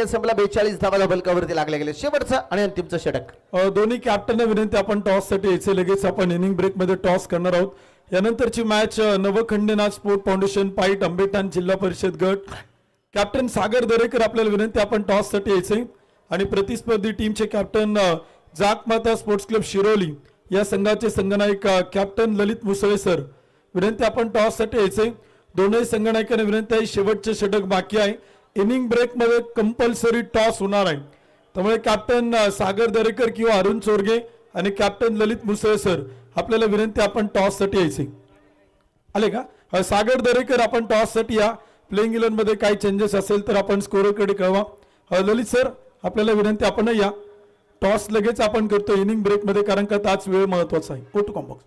संपला 42 धावा धावफलकावरती लागले गेले शेवटचं आणि अंतिमचं षटक दोन्ही कॅप्टनना विनंती आपण टॉस साठी यायचे लगेच आपण इनिंग ब्रेक मध्ये टॉस करणार आहोत यानंतरची match नवखंडेनाथ sport foundation point Ambethan जिल्हा परिषद गट कॅप्टन सागर दरेकर आपल्याला विनंती आपण टॉस साठी यायचे आणि प्रतिस्पर्धी टीमचे कॅप्टन जाकमाता स्पोर्ट्स क्लब शिरोली या संघाचे संघनायक कॅप्टन ललित मुसळे सर विनंती आपण टॉस साठी यायचे दोन्ही संघनायकांना विनंती आहे शेवटचे षटक बाकी आहे इनिंग ब्रेक मध्ये कंपल्सरी टॉस होणार आहे त्यामुळे कॅप्टन सागर दरेकर किंवा अरुण चोरगे आणि कॅप्टन ललित मुसळे सर आपल्याला विनंती आपण टॉस साठी यायचे आले का सागर दरेकर आपण टॉस साठी या प्लेइंग 11 मध्ये काही चेंजेस असेल तर आपण स्कोररकडे कळवा ललित सर आपल्याला विनंती आपण या टॉस लगेच आपण करतो इनिंग ब्रेक मध्ये कारण का त्याच वेळ महत्वाचा आहे गो टू कॉम्बॉक्स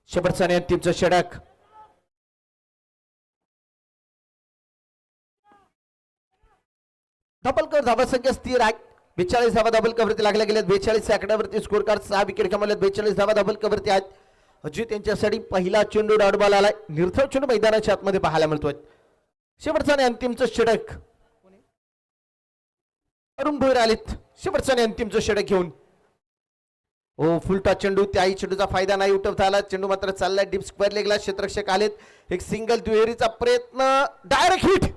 शेवटचं आणि अंतिमचं षटक धावफलकावर धावा संख्या स्थिर आहे 42 धावा डबल कव्हरती लागल्या गेल्यात. 42 आकड्यावरती स्कोर कार्ड. 6 विकेट कमावल्यात. 42 धावा डबल कव्हरती आहेत. अजित यांच्यासाठी पहिला चेंडू डॉट बॉल आलाय. निर्धाव चेंडू मैदानाच्या आतमध्ये पाहायला मिळतोय. शेवटचा आणि अंतिमचं षटक अरुण भोईर आलेत. शेवटचा आणि अंतिमचं षटक घेऊन. ओ फुलटा चेंडू. त्याही चेंडूचा फायदा नाही उठवता आला. चेंडू मात्र चाललाय डीप स्क्वेअर लेगला. क्षेत्ररक्षक आलेत. एक सिंगल दुहेरीचा प्रयत्न. डायरेक्ट हिट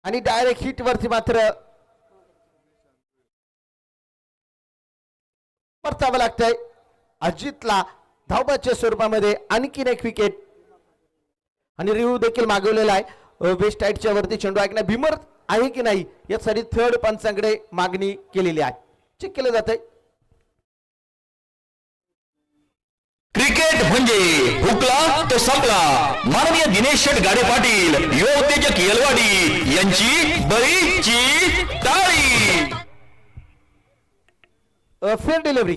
आणि डायरेक्ट हिट वरती मात्र परतावं लागतंय अजितला धावबाच्या स्वरूपामध्ये. आणखीन एक विकेट आणि रिव्ह्यू देखील मागवलेला आहे. वेस्ट साईडच्या वरती चेंडू ऐकण्या भीमर आहे की नाही यासाठी थर्ड पंचांकडे मागणी केलेली आहे. चेक केलं जात आहे. क्रिकेट म्हणजे हुकला तो संपला. माननीय दिनेश शेठ गाडे पाटील युवा उत्तेजक येलवाडी यांची बळीची टाळी. Fair delivery.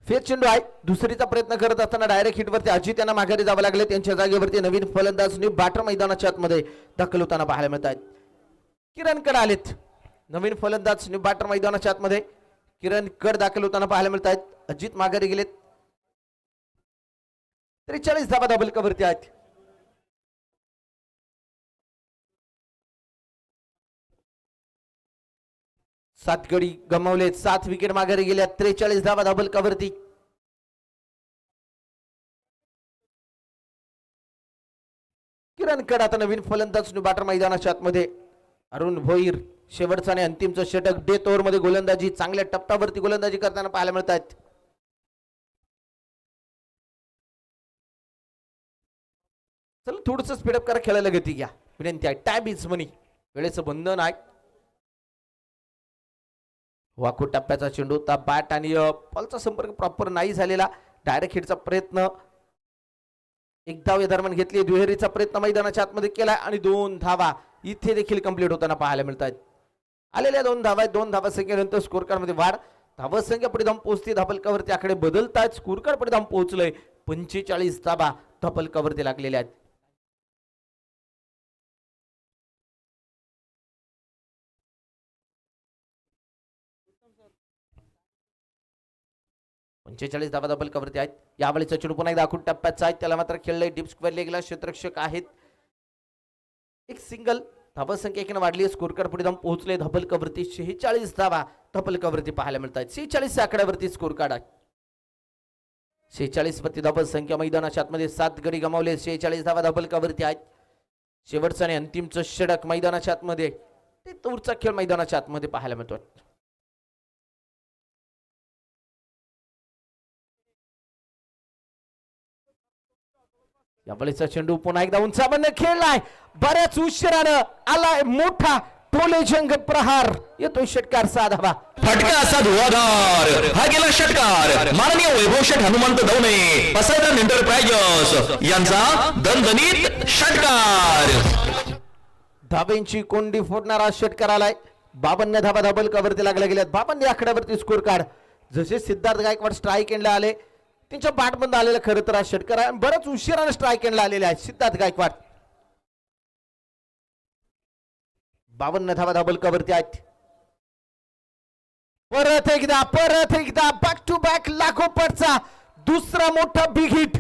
फेअर चेंडू आहे. दुसरीचा प्रयत्न करत असताना डायरेक्ट हिटवरती अजित यांना माघारी जावं लागले. त्यांच्या जागेवरती नवीन फलंदाज बाटर मैदानाच्या आतमध्ये दाखल होताना पाहायला मिळत आहेत. किरण कड आलेत. नवीन फलंदाज बाटर मैदानाच्या आतमध्ये किरण कड दाखल होताना पाहायला मिळत आहेत. अजित माघारी गेलेत. 43 धावा डबल कव्हरती आहेत. सात गडी गमावलेत. 7 विकेट माघारी गेल्या. 43 धावा डबल कव्हरती. किरण कड आता नवीन फलंदाज बाटर मैदानाच्या आतमध्ये अरुण भोईर. शेवटचा आणि अंतिमचं षटक. डेथ ओव्हर मध्ये गोलंदाजी चांगल्या टप्प्यावरती गोलंदाजी करताना पाहायला मिळत आहेत. चला थोडस स्पीडअप करा. खेळायला गती घ्या विनंती आहे. टाइम इज मनी. वेळेचं बंधन आहे. वाकू टप्प्याचा चेंडू होता. बॅट आणि बॉलचा संपर्क प्रॉपर नाही झालेला. डायरेक्ट हिटचा प्रयत्न एक धाव या दरम्यान घेतली. दुहेरीचा प्रयत्न मैदानाच्या आतमध्ये केलाय आणि 2 धावा इथे देखील कंप्लीट होताना पाहायला मिळत आहेत. आलेल्या 2 धावा आहेत. 2 धावा संख्येनंतर स्कोर कार्ड मध्ये वाढ. धावा संख्या पुढे धावून पोहोचते. धाबलकावरती आकडे बदलतात. स्कोर कार्ड पुढे धावून पोहोचलंय. 45 धावा धाबलकावरती लागलेल्या आहेत. पंचेचाळीस धावा डबल कव्हरती आहेत. यावेळेचा चेंडू पुन्हा एकदा आखून टप्प्याचा आहे. त्याला मात्र खेळलंय डीप स्क्वेअर लेगला. क्षेत्ररक्षक आहेत. एक सिंगल. धावा संख्या एकीने वाढली. स्कोर कार्ड पुढे जाऊन पोहोचले. धबल कव्हरती 46 धावा धबल कव्हरती पाहायला मिळत आहेत. 46 आकड्यावरती स्कोर कार्ड आहे. 46 वरती धबल संख्या मैदानाच्या आतमध्ये 7 गडी गमावले. 46 धावा धबल कव्हरती आहेत. शेवटचा आणि अंतिमचं षटक मैदानाच्या आतमध्ये. ते दूरचा खेळ मैदानाच्या आतमध्ये पाहायला मिळतो. यावेळेचा चेंडू पुन्हा एकदा उंचावरनं खेळलाय. बऱ्याच उशिरानं आलाय मोठा टोलेजंग प्रहार. येतोय षटकार. 6 धावा. फटका असा धुवाधार. हा गेला षटकार माननीय वैभव शेठ हनुमंत दवणे पसायदान एंटरप्राइजेस यांचा दणदणीत षटकार. धाब्यांची कोंडी फोडणारा षटकार आलाय. 52 धावा डबल कव्हरती लागल्या गेल्यात. 52 आकड्यावरती स्कोर कार्ड. जसे सिद्धार्थ गायकवाड स्ट्राईक एंडला आले त्यांच्या बॅटबंद आलेला खरं तर हा षटकार आहे. बरंच उशिराने स्ट्राईक एंडला आलेले आहेत सिद्धार्थ गायकवाड. 52 धावा डबल कव्हरती आहेत. परत एकदा बॅक टू बॅक लागोपाठचा दुसरा मोठा बिग हिट.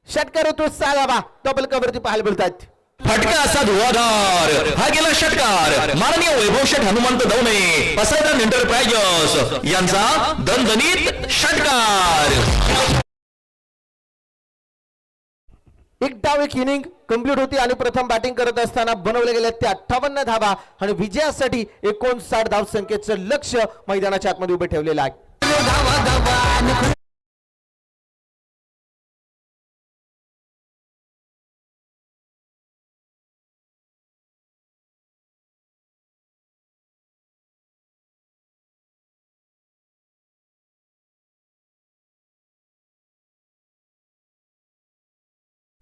षटकार होतो. 6 धावा डबल कव्हरती पाहायला मिळतात. फटका असा धुवाधार. हा गेला षटकार माननीय वैभव शेठ हनुमंत दवणे पसायदान एंटरप्राइजेस यांचा दणदणीत षटकार. एक डाव एक इनिंग कंप्लीट होती आणि प्रथम बॅटिंग करत असताना बनवले गेले ते 58 धावा आणि विजयासाठी 59 धाव संख्येचं लक्ष्य मैदानाच्या आतमध्ये उभे ठेवलेलं आहे.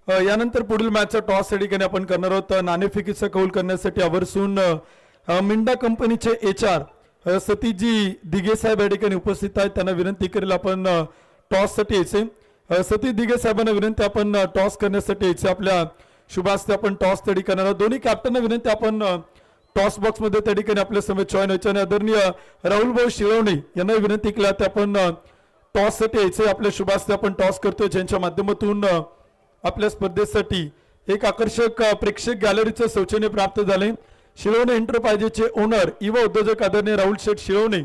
यानंतर पुढील मॅचचा टॉस या ठिकाणी आपण करणार आहोत. नाणेफेकीचा कौल करण्यासाठी आवर्जून मिंडा कंपनीचे HR सतीशजी दिघे साहेब या ठिकाणी उपस्थित आहेत. त्यांना विनंती करेल आपण टॉस साठी यायचे. सतीश दिघे साहेबांना विनंती आपण टॉस करण्यासाठी यायचे. आपल्या शुभास्ते आपण टॉस तडी करणार आहोत. दोन्ही कॅप्टनना विनंती आपण टॉस बॉक्स मध्ये त्या ठिकाणी आपल्या समेत जॉईन व्हायचे आणि आदरणीय राहुल भाऊ शिरवणे यांना विनंती केली की आपण टॉस साठी यायचे आपल्या शुभास्ते आपण टॉस करतोय ज्यांच्या माध्यमातून आपल्या स्पर्धेसाठी एक आकर्षक प्रेक्षक गॅलरीचं सौजन्य प्राप्त झाले. शिरवणे एंटरप्राइजेसचे ओनर युवा उद्योजक आदरणीय राहुल शेठ शिरवणे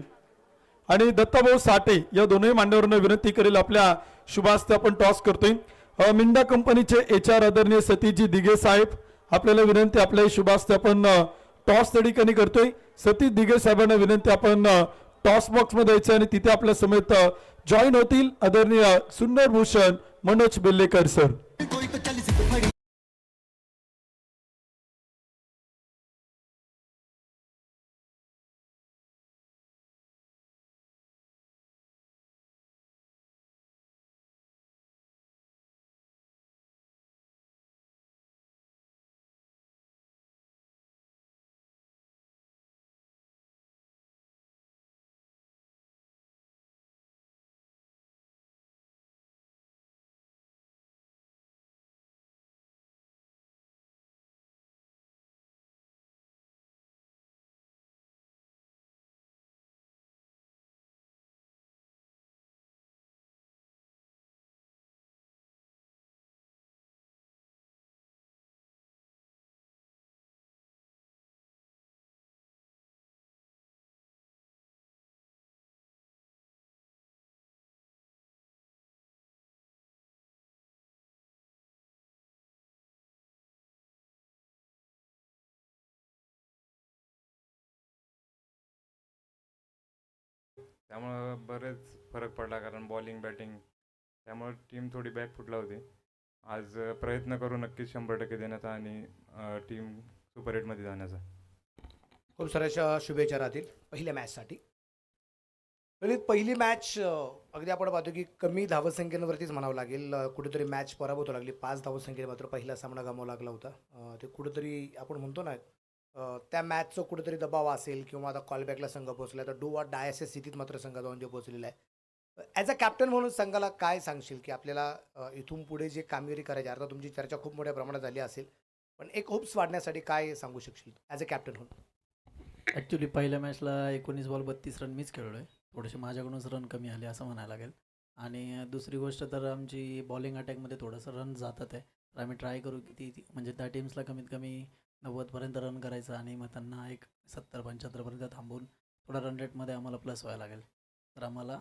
आणि दत्ताभाऊ साठे या दोनही मान्यवरांना विनंती करेल आपल्या शुभास्ते आपण टॉस करतोय. मिंडा कंपनीचे HR आदरणीय सतीशजी दिघे साहेब आपल्याला विनंती आपल्या शुभास्ते आपण टॉस त्या ठिकाणी करतोय. सतीश दिघे साहेबांना विनंती आपण टॉस बॉक्स मध्ये यायचं आणि तिथे आपल्या समेत जॉईन होतील आदरणीय सुंदर भूषण मनोज बेल्लेकर सर. त्यामुळं बरेच फरक पडला कारण बॉलिंग बॅटिंग त्यामुळे टीम थोडी बॅकफुटला होती. आज प्रयत्न करू नक्कीच 100% देण्याचा आणि टीम सुपर 8मध्ये जाण्याचा. खूप साऱ्या शुभेच्छा राहतील पहिल्या मॅचसाठी. ललित पहिली मॅच अगदी आपण पाहतो की कमी धावसंख्येवरतीच म्हणावं लागेल. कुठेतरी मॅच पराभूत लागली. 5 धावसंख्येने मात्र पहिला सामना गमावा लागला होता. ते कुठेतरी आपण म्हणतो ना त्या मॅचचं कुठेतरी दबाव असेल किंवा आता कॉलबॅकला संघ पोहोचला तर डू ऑर डाय अशा स्थितीत मात्र संघ जाऊन जे पोहोचलेला आहे. ॲज अ कॅप्टन म्हणून संघाला काय सांगशील की आपल्याला इथून पुढे जे कामगिरी करायची आता तुमची चर्चा खूप मोठ्या प्रमाणात झाली असेल पण एक होप्स वाढण्यासाठी काय सांगू शकशील ॲज अ कॅप्टन म्हणून? ॲक्च्युली पहिल्या मॅचला 19 बॉल 32 रन मीच खेळलो आहे. थोडेसे माझ्याकडूनच रन कमी आले असं म्हणायला लागेल. आणि दुसरी गोष्ट तर आमची बॉलिंग अटॅकमध्ये थोडंसं रन जातात आहे तर आम्ही ट्राय करू की ती म्हणजे त्या टीम्सला कमीत कमी 90पर्यंत रन करायचं आणि मग त्यांना एक 70-75पर्यंत थांबवून थोडा रन रेटमध्ये आम्हाला प्लस व्हायला लागेल. तर आम्हाला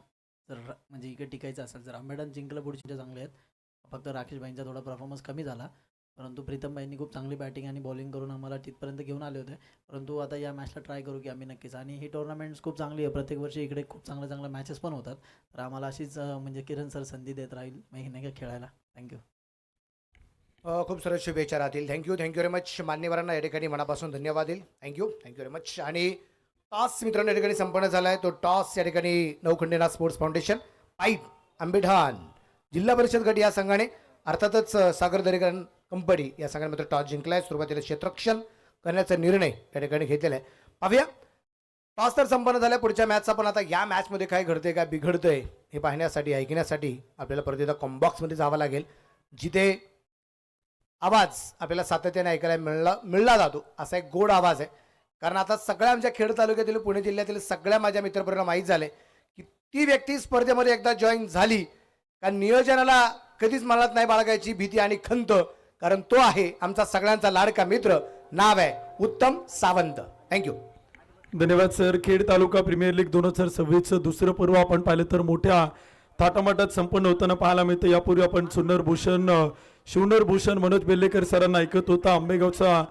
जर म्हणजे इकडे टिकायचं असेल जर आंबेडन जिंकलं पुढचे चांगले आहेत. फक्त राकेशभाईंचा थोडा परफॉर्मन्स कमी झाला परंतु प्रीतमभाईंनी खूप चांगली बॅटिंग आणि बॉलिंग करून आम्हाला तिथपर्यंत घेऊन आले होते. परंतु आता या मॅचला ट्राय करू की आम्ही नक्कीच आणि ही टुर्नामेंट्स खूप चांगली आहे. प्रत्येक वर्षी इकडे खूप चांगल्या मॅचेस पण होतात तर आम्हाला अशीच म्हणजे किरण सर संधी देत राहील महिने खेळायला. थँक्यू. खूप साऱ्या शुभेच्छा राहतील. Thank you very much. मान्यवरांना या ठिकाणी मनापासून धन्यवाद देईल. Thank you very much. आणि टॉस मित्रांनो या ठिकाणी संपन्न झाला आहे. तो टॉस या ठिकाणी नवखंडेनाथ स्पोर्ट्स फाउंडेशन पाईप आंबेढाण जिल्हा परिषद गट या संघाने अर्थातच सागर दरेकर कंपनी या संघाने मात्र टॉस जिंकला आहे. सुरुवातीला क्षेत्ररक्षण करण्याचा निर्णय या ठिकाणी घेतलेला आहे. पाहूया टॉस तर संपन्न झाला. पुढच्या मॅचचा पण आता या मॅचमध्ये काय घडते काय बिघडतंय हे पाहण्यासाठी ऐकण्यासाठी आपल्याला परत एकदा कॉम्बॉक्समध्ये जावं लागेल जिथे आवाज आपल्याला सातत्याने ऐकायला मिळला जातो असा एक गोड आवाज आहे. कारण आता सगळ्या आमच्या खेड तालुक्यातील पुणे जिल्ह्यातील सगळ्या माझ्या मित्रपरिवारांना माहीत झाले की ती व्यक्ती स्पर्धेमध्ये एकदा जॉईन झाली का नियोजनाला कधीच मनात नाही बाळगायची भीती आणि खंत. कारण तो आहे आमचा सगळ्यांचा लाडका मित्र. नाव आहे उत्तम सावंत. थँक्यू. धन्यवाद सर. खेड तालुका प्रीमियर लीग 2026चं दुसरं पर्व आपण पाहिलं तर मोठ्या थाटामाटात संपन्न होताना पाहायला मिळतं. यापूर्वी आपण शिवनर भूषण मनोज बेल्लेकर सरांना ऐकत होता. आंबेगावचा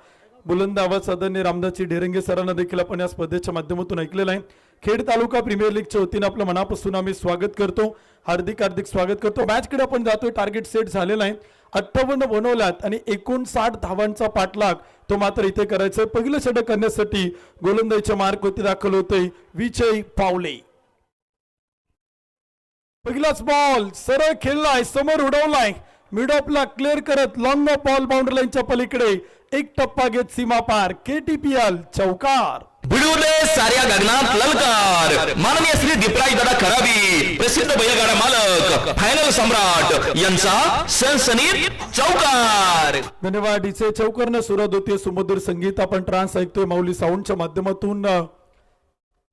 बुलंद आवाज आदरणीय रामदासजी डेरंगे सरांना देखील आपण या स्पर्धेच्या माध्यमातून ऐकलेला आहे. खेड तालुका प्रीमियर लीगच्या वतीनं आपलं मनापासून आम्ही स्वागत करतो. हार्दिक स्वागत करतो. मॅचकडे आपण जातोय. टार्गेट सेट झालेला आहे. 58 बनवल्यात आणि 59 धावांचा पाठलाग तो मात्र इथे करायचा. पहिलं षटक करण्यासाठी गोलंदाजीच्या मार्कवरती दाखल होतोय विजय पावले. पहिलाच बॉल सरळ खेळलाय समोर उडवलाय मिड ऑफला क्लिअर करत लॉंग ऑफ बॉल बाउंड्री लाईनच्या पलीकडे एक टप्पा घेत सीमा पार. KTPL चौकार. बुडवले साऱ्या गगनात ललकार माननीय श्री दीपराज दादा खराबी प्रसिद्ध बैलगाडा मालक फायनल सम्राट यांचा सनसनीत चौकार. धन्यवाद. डीचे चौकरनं सुरुवात होते. सुमधुर संगीत आपण ट्रान्स ऐकतोय माऊली साऊंडच्या माध्यमातून.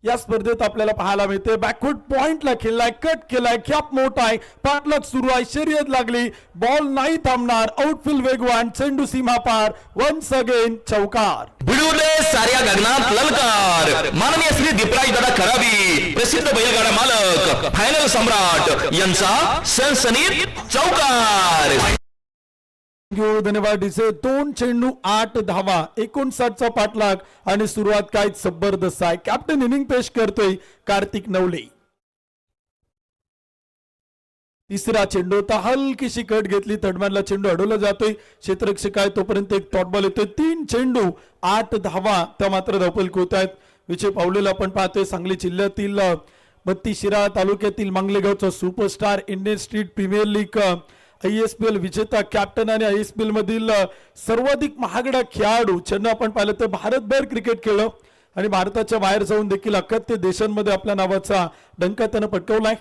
या स्पर्धेत आपल्याला पाहायला मिळते बॅकवर्ड पॉइंटला खेळलाय, कट केलाय, कॅप मोठा आहे, पाठलाग सुरू आहे, शर्यत लागली, बॉल नाही थांबणार, आउटफील्ड वेगवान, चेंडू सीमा पार, वन्स अगेन चौकार. बुडवले साऱ्या गगनात ललकार माननीय श्री दीपराज दादा खराबी प्रसिद्ध बैलगाडा मालक फायनल सम्राट यांचा सनसनीत चौकार. धन्यवाद. डीचे 2 चेंडू 8 धावा 59चा पाठलाग आणि सुरुवात काय जबरदस्त आहे. कॅप्टन इनिंग पेश करतोय कार्तिक नवले. तिसरा चेंडू तर हलकीशी कट घेतली, थर्डमॅनला चेंडू अडवला जातोय, क्षेत्ररक्षक आहे तोपर्यंत एक डॉट बॉल येतोय. 3 चेंडू 8 धावा त्या मात्र धावपल होत आहेत. विजय पावलेला आपण पाहतोय सांगली जिल्ह्यातील बत्तीशिरा तालुक्यातील मांगलेगावचा superstar, Indian street premier league ISPL विजेता कॅप्टन आणि ISPL मधील सर्वाधिक महागडा खेळाडू ज्यांना आपण पाहिलं तर भारतभर क्रिकेट खेळलं आणि भारताच्या बाहेर जाऊन देखील अखत्य देशांमध्ये आपल्या नावाचा डंका त्यानं पटकवलाय.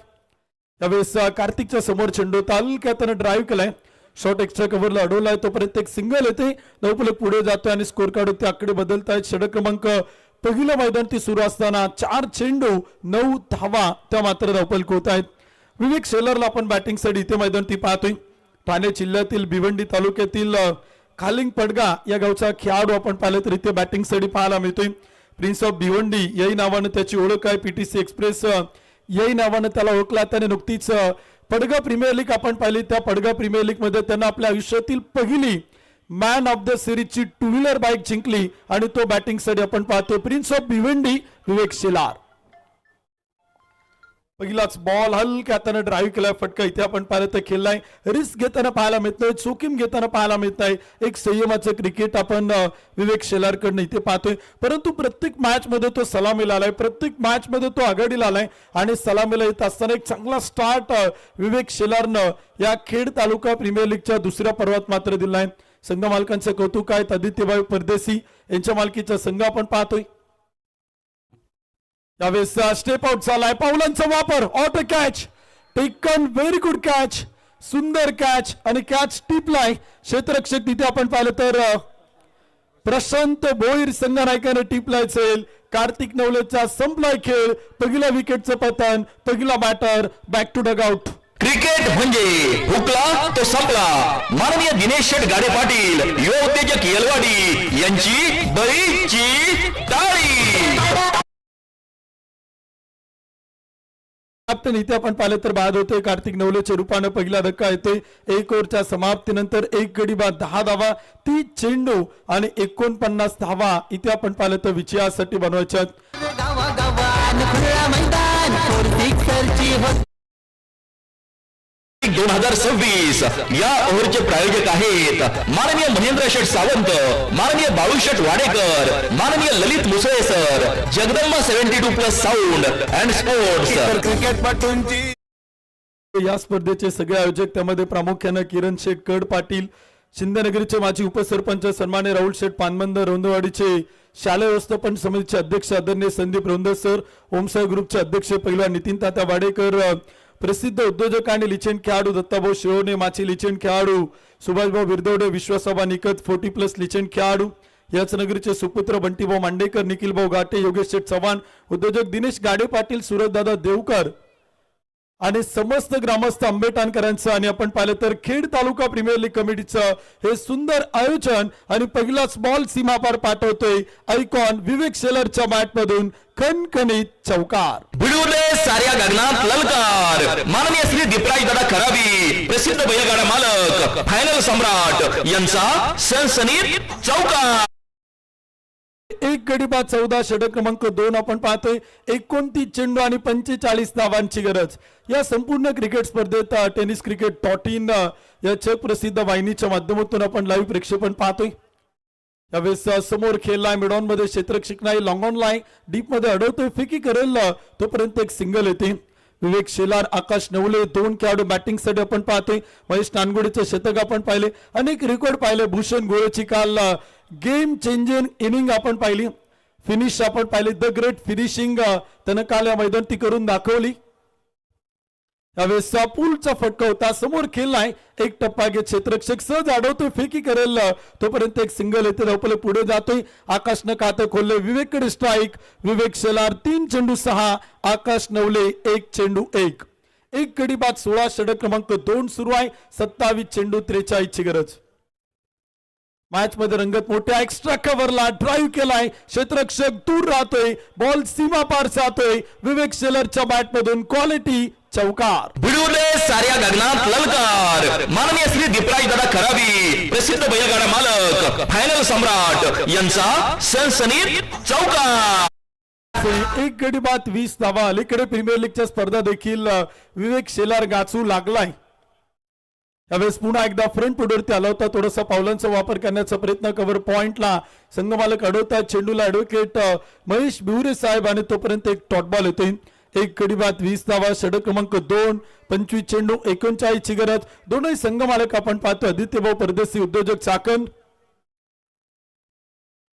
त्यावेळेस कार्तिकच्या समोर चेंडू तालुक्यात त्यानं ड्राईव्ह केलाय, शॉर्ट एक्स्ट्रा कव्हरला अडवलाय, तोपर्यंत एक सिंगल येते, धावफलक पुढे जातोय आणि स्कोर कार्ड ते आकडे बदलत आहेत. षटक क्रमांक पहिलं मैदान ती सुरू असताना 4 चेंडू 9 धावा त्या मात्र धावफलक होत आहेत. विवेक शेलरला आपण बॅटिंगसाठी इथे मैदान ती पाहतोय. ठाणे जिल्ह्यातील भिवंडी तालुक्यातील खालिंग पडगा या गावचा खेळाडू आपण पाहिलं तर इथे बॅटिंगसाठी पाहायला मिळतोय. प्रिन्स ऑफ भिवंडी याही नावानं त्याची ओळख आहे. PTC एक्सप्रेस याही नावानं त्याला ओळखला. त्याने नुकतीच पडगा प्रीमियर लीग आपण पाहिली, त्या पडगा प्रीमियर लीग मध्ये त्यांना आपल्या आयुष्यातील पहिली मॅन ऑफ द सिरीजची 2 व्हीलर बाईक जिंकली आणि तो बॅटिंगसाठी आपण पाहतोय. Prince of Bhiwandi Vivek Shelar. पहिलाच बॉल हलक्या त्यानं ड्राईव्ह केलाय, फटका इथे आपण पाहिलं तर खेळलाय. रिस्क घेताना पाहायला मिळत नाही, जोखीम घेताना पाहायला मिळत नाही. एक संयमाचं क्रिकेट आपण विवेक शेलारकडनं इथे पाहतोय. परंतु प्रत्येक मॅच मध्ये तो सलामीला आलाय, प्रत्येक मॅच मध्ये तो आघाडीला आलाय आणि सलामीला येत असताना एक चांगला स्टार्ट विवेक शेलारनं या खेड तालुका प्रीमियर लीगच्या दुसऱ्या पर्वात मात्र दिलाय. संघ मालकांचं कौतुक आहेत. आदित्यभाई परदेशी यांच्या मालकीचा संघ आपण पाहतोय. यावेळेस स्टेप आउट झालाय, पावलांचा वापर, auto catch taken, very good catch, सुंदर कॅच आणि कॅच टिपलाय. क्षेत्ररक्षक तिथे आपण पाहिलं तर प्रशांत भोईर संघनायकाने टिपलाय असेल. कार्तिक नवलेचा संपलाय खेळ, पहिल्या विकेटचं पतन, पहिला batter back to dugout. Cricket म्हणजे हुकला तो संपला. माननीय दिनेश शेठ गाडे पाटील युवा उत्तेजक येलवाडी यांची बळीची टाळी. कॅप्टन इथे आपण पाहिलं तर बाद होते. कार्तिक नवलेच्या रूपानं पहिला धक्का येते. 1 ओव्हरच्या समाप्तीनंतर 1 गडी बाद 10 धावा 30 चेंडू आणि 49 धावा इथे आपण पाहिलं तर विजयासाठी बनवायच्या. 2026 या ओव्हरचे प्रायोजक आहेत माननीय महेंद्र शेठ सावंत, माननीय बाळू शेठ वाडेकर, माननीय Lalit Musale sir, Jagdamba 72+ sound and sports. क्रिकेटपटूंची या स्पर्धेचे सगळे आयोजक, त्यामध्ये प्रामुख्याने किरण शेठ कड पाटील, शिंदेनगरीचे माजी उपसरपंच सन्मान्य राहुल शेठ पानबंद, रोंदवाडीचे शालेय व्यवस्थापन समितीचे अध्यक्ष आदरणीय संदीप रोंदे सर, ओमसाई ग्रुपचे अध्यक्ष पहिला नितीन तात्या वाडेकर, प्रसिद्ध उद्योजक आणि लिचेंड खेळाडू दत्ताभाऊ शिरोणे, माची लिचेंड खेळाडू सुभाषभाऊ बिरदवडे, विश्वासाबा निकत 40+ लिचेंड खेळाडू, याच नगरीचे सुपुत्र बंटीभाऊ मांडेकर, निखिलभाऊ घाटे, योगेश शेठ चव्हाण, उद्योजक दिनेश गाडे पाटील, सूरजदादा देवकर आणि समस्त ग्रामस्थ आंबेटाणकरांचं आणि आपण पाहिलं तर खेड तालुका प्रीमियर लीग कमिटीचं हे सुंदर आयोजन. आणि पहिलाच बॉल सीमापार पाठवतोय आयकॉन विवेक शेलरच्या बॅट मधून खणखणीत चौकार. बुडवले साऱ्या गगनात ललकार माननीय श्री दीपराज दादा खराबी प्रसिद्ध बैलगाडा मालक फायनल सम्राट यांचा सनसनीत चौकार. 1 गडी बाद 14, षटक क्रमांक 2 आपण पाहतोय. 29 चेंडू आणि 45 धावांची गरज. या संपूर्ण क्रिकेट स्पर्धेत टेनिस क्रिकेट .in या जग प्रसिद्ध वाहिनीच्या माध्यमातून आपण लाईव्ह प्रक्षेपण पाहतोय. यावेळेस समोर खेळलाय, मिडॉन मध्ये क्षेत्ररक्षक नाही, लॉंग ऑन लाईन डीप मध्ये अडवतोय, फेकी करेल तोपर्यंत एक सिंगल येते. विवेक शेलार, आकाश नवले 2 खेळाडू बॅटिंग साठी आपण पाहतोय. महेश नानगुडेचे शतक आपण पाहिले, अनेक रेकॉर्ड पाहिले. भूषण गोळेची काल गेम चेंजिंग इनिंग आपण पाहिली. फिनिश आपण पाहिले. द ग्रेट फिनिशिंग त्यानं काल या मैदान ती करून दाखवली. यावेळेस पूलचा फटका होता, समोर खेळलाय, एक टप्पा घेत क्षेत्ररक्षक सहज अडवतोय, फेकी करेल तोपर्यंत एक सिंगल येते, धावपले पुढे जातोय. आकाशनं खातं खोलले, विवेककडे स्ट्राईक. विवेक शेलार 3 चेंडू 6, आकाश नवले 1 चेंडू 1. एक गडी बाद 16, षटक क्रमांक 2 सुरू आहे. 27 चेंडू 43 ची गरज. मॅच मध्ये रंगत मोठ्या. एक्स्ट्रा कव्हरला ड्राईव्ह केलाय, क्षेत्ररक्षक दूर राहतोय, बॉल सीमा पार जातोय. विवेक शेलरच्या बॅट मधून क्वालिटी चौकार. भिडूले साऱ्या गगनात ललकार. माननीय श्री दीपराज दादा खराबी, प्रसिद्ध बैलगाडा मालक, फायनल सम्राट यांचा सनसनीत चौकार. एक गडी बाद 20 धावा. अलीकडे प्रीमियर लीगच्या स्पर्धा देखील विवेक शेलार गाचू लागलाय. यावेळेस पुन्हा एकदा फ्रंट फुटवरती आला होता, थोडासा पावलांचा वापर करण्याचा प्रयत्न. कव्हर पॉइंटला संघमालक अडवतात. चेंडूला ऍडव्होकेट महेश बिहुरे साहेब आणि तोपर्यंत एक डॉट बॉल येतोय. एक गडी बाद 20 धावा. षटक क्रमांक 2, 25 चेंडू 39 ची गरज. दोनही संघमालक आपण पाहतो, आदित्य भाऊ परदेशी, उद्योजक चाकण.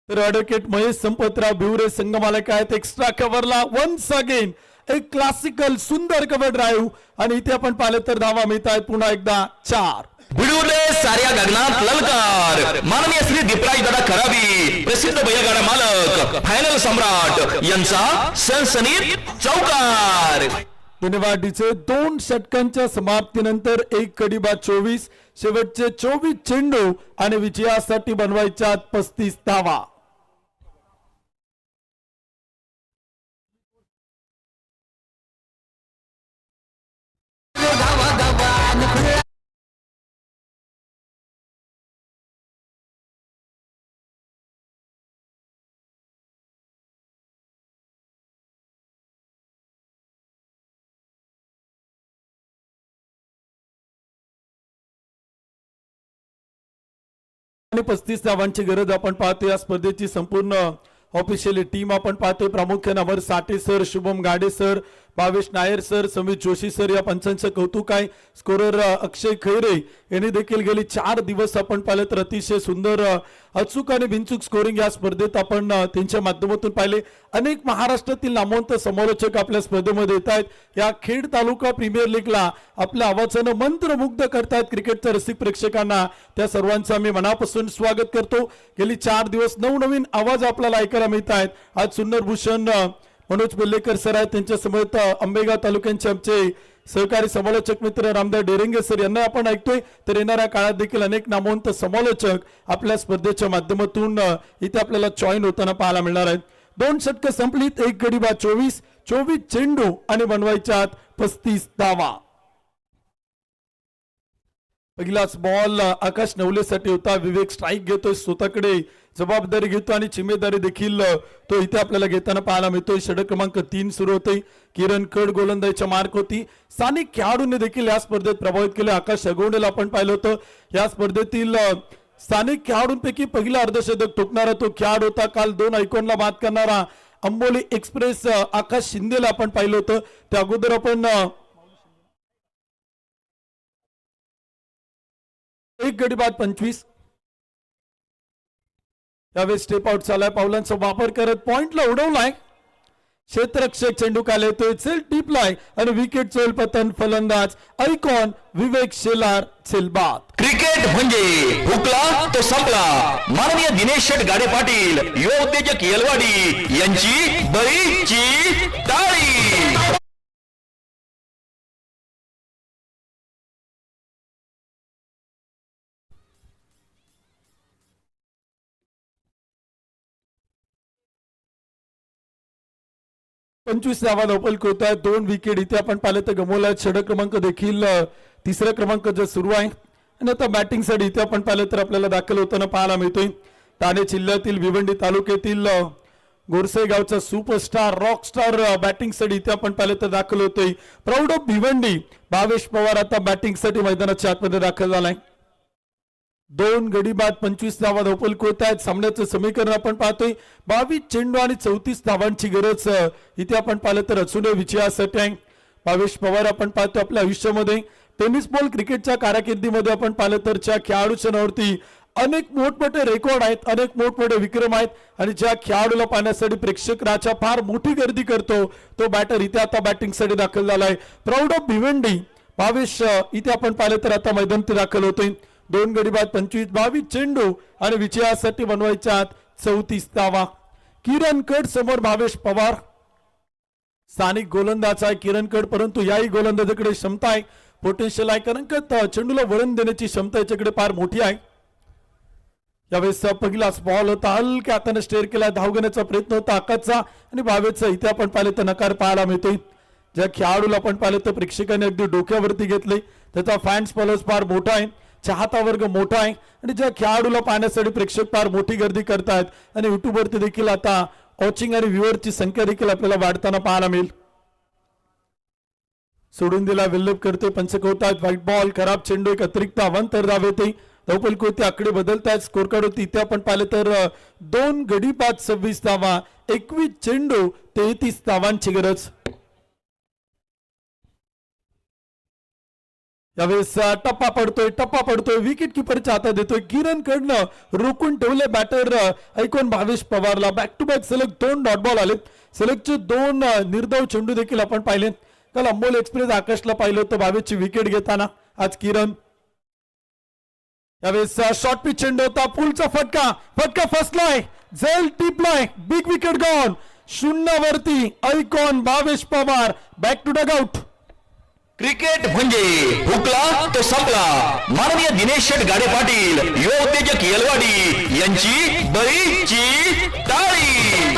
तर ऍडव्होकेट महेश संपतराव बिहुरे संघमालक आहेत. एक्स्ट्रा कव्हरला वन्स अगेन एक क्लासिकल सुंदर कव्हर ड्राईव्ह आणि इथे आपण पाहिलं तर धावा मिळत आहेत पुन्हा एकदा 4. भिडूले साऱ्या गगनात ललकार. माननीय श्री दीपराज दादा खराबी, प्रसिद्ध बैलगाडा मालक, फायनल सम्राट यांचा सनसनीत चौकार. धन्यवाद डीचे. 2 षटकांच्या समाप्तीनंतर एक गडी बाद 24, शेवटचे 24 चेंडू आणि विजयासाठी बनवायच्या 35 धावा. आणि 35 धावांची गरज आपण पाहतो. या स्पर्धेची संपूर्ण ऑफिशियली टीम आपण पाहतोय. प्रामुख्याने Amar Sathe sir, Shubham Gade sir, Bhavesh Nair sir, Samir Joshi sir या पंचांचं कौतुक आहे. स्कोरर अक्षय खैरे यांनी देखील गेली 4 दिवस आपण पाहिलं तर अतिशय सुंदर अचूक आणि बिनचूक स्कोरिंग या स्पर्धेत आपण त्यांच्या माध्यमातून पाहिले. अनेक महाराष्ट्रातील नामवंत समालोचक आपल्या स्पर्धेमध्ये येत आहेत. या खेड तालुका प्रीमियर लीगला आपल्या आवाजानं मंत्रमुग्ध करतायत क्रिकेटच्या रसिक प्रेक्षकांना. त्या सर्वांचं आम्ही मनापासून स्वागत करतो. गेली 4 दिवस नवनवीन आवाज आपल्याला ऐकायला मिळत आहेत. आज सुंदर भूषण मनोज बेल्लेकर सर आहेत, त्यांच्या समोर आंबेगाव तालुक्यांचे आमचे सहकारी समालोचक मित्र रामदास डेरेंगे सर यांना आपण ऐकतोय. तर येणाऱ्या काळात देखील अनेक नामवंत समालोचक आपल्या स्पर्धेच्या माध्यमातून इथे आपल्याला जॉईन होताना पाहायला मिळणार आहेत. 2 षटकं संपलीत. एक गडी बाद 24, 24 चेंडू आणि बनवायच्या 35 धावा. पहिलाच बॉल आकाश नवलेसाठी होता. विवेक स्ट्राईक घेतोय, स्वतःकडे जबाबदारी घेतो आणि जिम्मेदारी देखील तो इथे आपल्याला घेताना पाहायला मिळतोय. षटक क्रमांक 3 सुरू होते. किरण कड गोलंदाजीच्या मार्क होती. स्थानिक खेळाडूंनी देखील या स्पर्धेत प्रभावित केले. आकाश अगोंडेला आपण पाहिलं होतं. या स्पर्धेतील स्थानिक खेळाडूंपैकी पहिला अर्धशतक ठोकणारा तो खेळाडू होता. काल 2 आयकॉनला बाद करणारा अंबोली एक्सप्रेस आकाश शिंदेला आपण पाहिलं होतं. त्या अगोदर आपण एक गडी बाद 25. यावेळेस स्टेप आउट झालाय. पावलांचा वापर करत पॉइंटला उडवलाय. क्षेत्ररक्षक चेंडू काल येतोय, सेल टिपलाय आणि विकेट चोल पतन. फलंदाज आयकॉन विवेक शेलार बाद. क्रिकेट म्हणजे हुकला तो संपला. माननीय दिनेश शेठ गाडे पाटील, युवा उद्योजक येलवाडी यांची बरीची टाळी. पंचवीस धावा धावपल होत आहे. 2 विकेट इथे आपण पाहिलं तर गमवला. षटक क्रमांक देखील 3रा क्रमांक जो सुरू आहे आणि आता बॅटिंग साठी इथे आपण पाहिलं तर आपल्याला दाखल होताना पाहायला मिळतोय. ठाणे जिल्ह्यातील भिवंडी तालुक्यातील गोरसे गावचा सुपरस्टार रॉकस्टार बॅटिंग साठी इथे आपण पाहिलं तर दाखल होतोय. प्राऊड ऑफ भिवंडी भावेश पवार आता बॅटिंग साठी मैदानाच्या आतमध्ये दाखल झालाय. 2 गडी बाद 25 धावा धावपल होत आहेत. सामन्याचं समीकरण आपण पाहतोय. 22 चेंडू आणि 34 धावांची गरज इथे आपण पाहिलं तर अचूक विजयासाठी आहे. भावेश पवार आपण पाहतो आपल्या आयुष्यामध्ये टेनिस बॉल क्रिकेटच्या कारकिर्दीमध्ये आपण पाहिलं तर खेळाडूच्या नावावरती अनेक मोठमोठे रेकॉर्ड आहेत, अनेक मोठमोठे विक्रम आहेत आणि ज्या खेळाडूला पाहण्यासाठी प्रेक्षक राजा फार मोठी गर्दी करतो तो बॅटर इथे आता बॅटिंगसाठी दाखल झालाय. प्राऊड ऑफ भिवंडी भावेश इथे आपण पाहिलं तर आता मैदानात दाखल होतोय. 2 गडी बाद 25-22 चेंडू आणि विजयासाठी बनवायच्या 34 धावा. किरण कड समोर भावेश पवार स्थानिक गोलंदाज आहे किरण कड, परंतु याही गोलंदाजाकडे क्षमता आहे, पोटेन्शियल आहे, कारण का चेंडूला वळण देण्याची क्षमता याच्याकडे फार मोठी आहे. यावेळेस पहिलाच बॉल होता, हलक्या हाताने स्टेअर केला, धाव घेण्याचा प्रयत्न होता आकाशचा आणि भावेशचा इथे आपण पाहिलं तर नकार पाहायला मिळतोय. ज्या खेळाडूला आपण पाहिलं तर प्रेक्षकांनी अगदी डोक्यावरती घेतले, त्याचा फॅन्स फॉलोअर्स फार मोठा आहे, चाहता वर्ग मोठा आहे आणि ज्या खेळाडूला पाहण्यासाठी प्रेक्षक फार मोठी गर्दी करतात आणि युट्यूबवरती देखील आता वॉचिंग आणि व्ह्युअरची संख्या देखील आपल्याला वाढताना पाहायला मिळेल. सोडून दिला विल्लभ करते पंचकवतात, व्हाईट बॉल, खराब चेंडू, एक अतिरिक्त आव्हान तर धाव येते. धावपल कोणते आकडे बदलतात, स्कोर कार्ड होती इथे आपण पाहिलं तर 2 गडी बाद 26 धावा, 21 चेंडू, 33 धावांची गरज. यावेळेस टप्पा पडतोय विकेट किपरच्या हातात देतोय. किरण कडनं रोखून ठेवले बॅटर ऐकून भावेश पवारला. बॅक टू बॅक सलग 2 डॉट बॉल आले, सलगचे 2 निर्धाव चेंडू देखील आपण पाहिले. काल अंबोल एक्सप्रेस आकाशला पाहिलं होतं भावेशची विकेट घेताना, आज किरण. यावेळेस शॉर्ट पिच चेंडू होता, पुलचा फटका फसलाय, झेल टिपलाय, बिग विकेट गॉन. 0 वरती ऐकॉन Bhavesh Pawar, back to dugout. Cricket म्हणजे हुकला तो संपला. माननीय दिनेश शेठ गाडे पाटील, युवा उद्योजक येलवाडी यांची बरीची टाळी.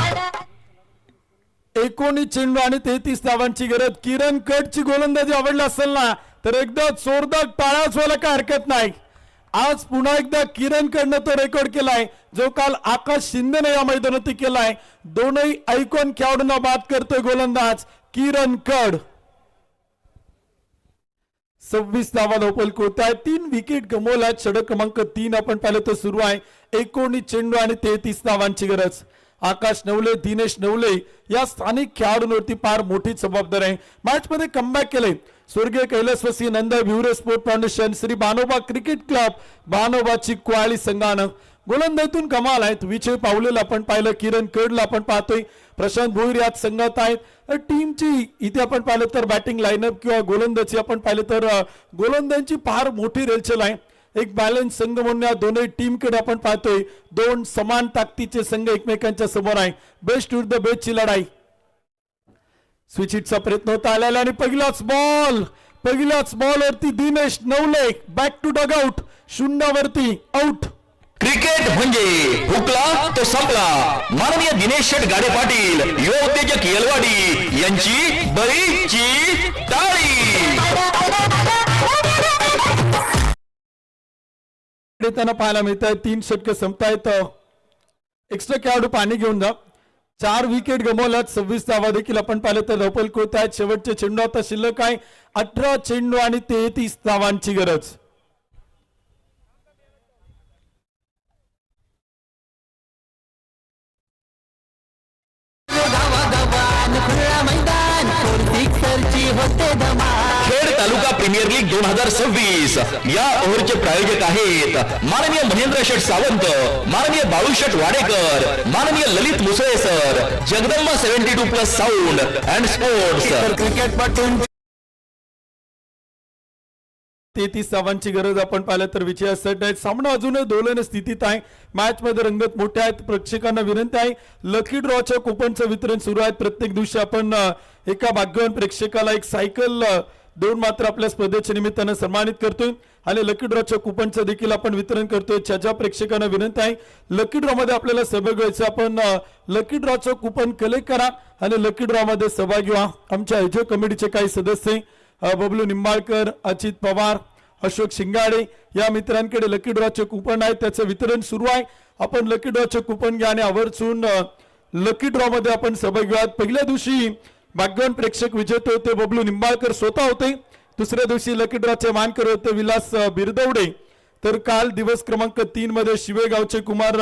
19 चेंडू आणि 33 धावांची गरज. किरण कडची गोलंदाजी आवडली असेल ना तर एकदा जोरदार टाळ्याच व्हायला काय हरकत नाही. आज पुन्हा एकदा किरण कडनं तो रेकॉर्ड केलाय जो काल आकाश शिंदेने या मैदानात केलाय. दोनही आयकॉन खेळाडूंना बाद करतोय गोलंदाज किरण कड. 26 धावा धावपल कोताय, 3 विकेट गमावल्यात. षटक क्रमांक 3 आपण पाहिलं तर सुरू आहे. 19 चेंडू आणि 33 धावांची गरज. आकाश नवले, दिनेश नवले या स्थानिक खेळाडूंवरती फार मोठी जबाबदारी आहे. मॅच मध्ये कमबॅक केले स्वर्गीय कैलासवासी Nanda Bhivare sport foundation, Shri Bhanoba cricket club, भानोबाची क्वाळी संघानं. गोलंदाजीतून कमाल आहेत. विजय पावलेला आपण पाहिलं, किरण कडला आपण पाहतोय, प्रशांत भोईर यात संघात आहेत. टीमची इथे आपण पाहिलं तर बॅटिंग लाईनअप किंवा गोलंदाजी आपण पाहिलं तर गोलंदाजीची फार मोठी रेलचल आहे. एक बॅलन्स संघ म्हणून या दोन्ही टीमकडे आपण पाहतोय. 2 समान ताकदीचे संघ एकमेकांच्या समोर आहे. बेस्ट विथ द बेस्टची लढाई. स्विच हिटचा प्रयत्न होता आलेला आणि पहिलाच बॉलवरती Dinesh Navale, back to dugout, 0 वरती आउट. क्रिकेट म्हणजे हुकला तो संपला. माननीय दिनेश शेठ गाडे पाटील, युवा उद्योजक येलवाडी यांची बरीची टाळी. त्यांना पाहायला मिळत आहे 3 षटकं संपतायत. एक्स्ट्रा खेळाडू पाणी घेऊन जा. 4 विकेट गमावल्यात, 26 धावा देखील आपण पाहिलं तर धावपल कोत आहेत. शेवटचे चेंडू आता शिल्लक आहे. 18 चेंडू आणि 33 धावांची गरज. खेड तालुका प्रीमियर लीग 2026 या ओव्हरचे प्रायोजक आहेत माननीय महेंद्र शेठ सावंत, माननीय बाळूशेठ वाडेकर, माननीय Lalit Musale sir, Jagdamba 72+ sound and sports. Cricket 33 धावांची गरज आपण पाहिलं तर विजयासाठी आहे. सामना अजूनही दोलन स्थितीत आहे. मॅच मध्ये रंगत मोठे आहेत. प्रेक्षकांना विनंती आहे, लकी ड्रॉच्या कुपनचं वितरण सुरू आहे. प्रत्येक दिवशी आपण एका भाग्यवान प्रेक्षकाला एक सायकल देऊन मात्र आपल्या स्पर्धेच्या निमित्तानं सन्मानित करतोय आणि लकी ड्रॉच्या कुपनचं देखील आपण वितरण करतोय. ज्या प्रेक्षकांना विनंती आहे, लकी ड्रॉ मध्ये आपल्याला सहभागी व्हायचं. आपण लकी ड्रॉचं कुपन कलेक्ट करा आणि लकी ड्रॉ मध्ये सहभागी व्हा. आमच्या आयोजक कमिटीचे काही सदस्य बबलू निंबाळकर, अजित पवार, अशोक शिंगाडे या मित्रांकडे लकी ड्रॉचे कुपन आहे, त्याचं वितरण सुरू आहे. आपण लकी ड्रॉचे कुपन घ्या आणि आवर्जून लकी ड्रॉ मध्ये आपण सहभागी व्हा. पहिल्या दिवशी भाग्यवान प्रेक्षक विजेते होते बबलू निंबाळकर स्वतः होते. दुसऱ्या दिवशी लकी ड्रॉचे मानकर होते विलास बिरदवडे. तर काल दिवस क्रमांक 3 मध्ये शिवेगावचे कुमार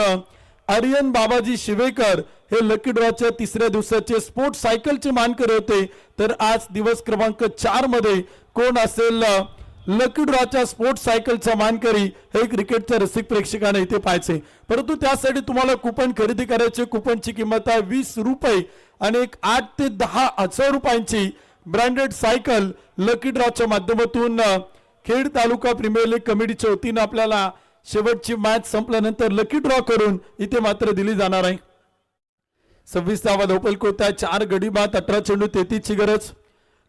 आर्यन बाबाजी शिवेकर हे लकी ड्रॉच्या 3ऱ्या दिवसाचे स्पोर्ट सायकलचे मानकर होते. तर आज दिवस क्रमांक 4 मध्ये कोण असेल लकी ड्रॉच्या स्पोर्ट्स सायकलचा मानकरी हे क्रिकेटच्या रसिक प्रेक्षकांना इथे पाहायचे, परंतु त्यासाठी तुम्हाला कुपन खरेदी करायचे. कुपनची किंमत आहे 20 रुपये आणि एक 8 ते 10 हजार रुपयांची ब्रँडेड सायकल लकी ड्रॉच्या माध्यमातून खेड तालुका प्रीमियर लीग कमिटीच्या वतीनं आपल्याला शेवटची मॅच संपल्यानंतर लकी ड्रॉ करून इथे मात्र दिली जाणार आहे. 26 धावा धावपल होत आहे, 4 गडी बाद, 18 चेंडू, 33 ची गरज.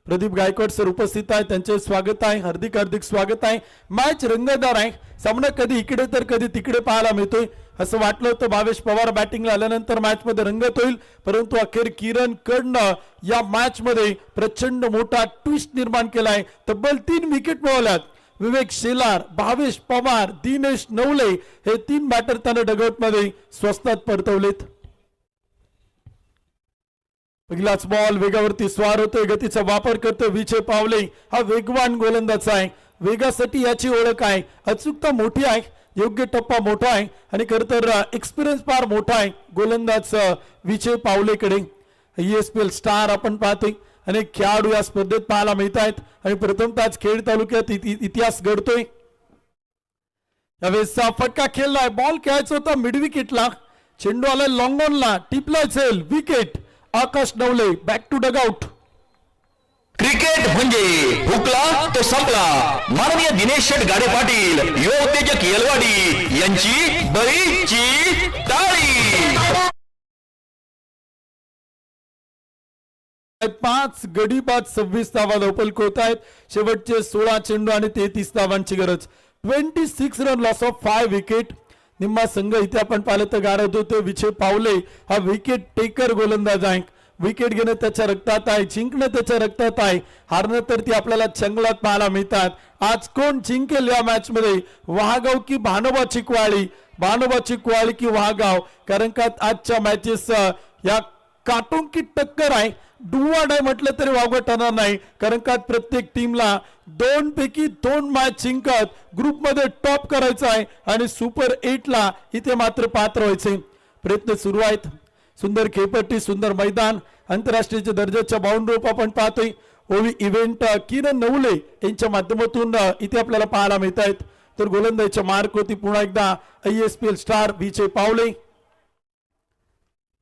प्रदीप गायकवाड सर उपस्थित आहे, त्यांचे स्वागत आहे, हार्दिक हार्दिक स्वागत आहे. मॅच रंगतदार आहे, सामना कधी इकडे तर कधी तिकडे पाहायला मिळतोय. असं वाटलं होतं भावेश पवार बॅटिंगला आल्यानंतर मॅच मध्ये रंगत होईल, परंतु अखेर किरण कडनं या मॅच मध्ये प्रचंड मोठा ट्विस्ट निर्माण केलाय. तब्बल 3 विकेट मिळवल्यात. विवेक शेलार, भावेश पवार, दिनेश नवले हे 3 बॅटर त्याने डगआउट मध्ये स्वस्तात परतवलेत. पहिलाच बॉल वेगावरती स्वार होतोय, गतीचा वापर करतोय विजय पावले. हा वेगवान गोलंदाज आहे, वेगासाठी याची ओळख आहे, अचूकता मोठी आहे, योग्य टप्पा मोठा आहे आणि खरं तर एक्सपिरियन्स फार मोठा आहे गोलंदाज विजय पावलेकडे. ESPL स्टार आपण पाहतोय, अनेक खेळाडू या स्पर्धेत पाहायला मिळत आहेत आणि प्रथमतःच खेड तालुक्यात इतिहास घडतोय. यावेळेस फटका खेळलाय, बॉल खेळायचा होता मिड विकेटला, चेंडू आलाय लॉंग ऑनला, टिपलाय सेल, wicket. Akash Navale back to dugout. Cricket म्हणजे हुकला तो संपला. माननीय दिनेश शेठ गाडे पाटील, युवा उत्तेजक येलवाडी यांची बरीची टाळी. 5 गडी बाद, 26 धावा धावपल होत आहेत. शेवटचे 16 चेंडू आणि 33 धावांची गरज. 26 रन, लॉस ऑफ 5 विकेट. निम्मा संघ इथे आपण पाहिलं तर गारद होते. विजय पावले हा विकेट टेकर गोलंदाज आहे. विकेट घेणं त्याच्या रक्तात आहे, जिंकणं त्याच्या रक्तात आहे, हारणं तर ती आपल्याला चंगलात पाहायला मिळतात. आज कोण जिंकेल या मॅच मध्ये, वाहगाव की भानोबाची कुवाळी, भानोबाची कुवाळी की वाहगाव? कारण का आजच्या मॅचेस या काटून की टक्कर आहे. डुवाड आहे म्हटलं तरी वावगं ठरणार नाही, कारण का प्रत्येक टीमला 2 पैकी 2 मॅच जिंकत ग्रुपमध्ये टॉप करायचं आहे आणि सुपर 8 ला इथे मात्र पात्र व्हायचे. प्रयत्न सुरू आहेत. सुंदर खेळपट्टी, सुंदर मैदान, आंतरराष्ट्रीय दर्जाच्या बाउंड्री आपण पाहतोय. ओवी इव्हेंट किरण नवले यांच्या माध्यमातून इथे आपल्याला पाहायला मिळत आहेत. तर गोलंदाजीच्या मार्क होती पुन्हा एकदा ISPL स्टार विजय पावले.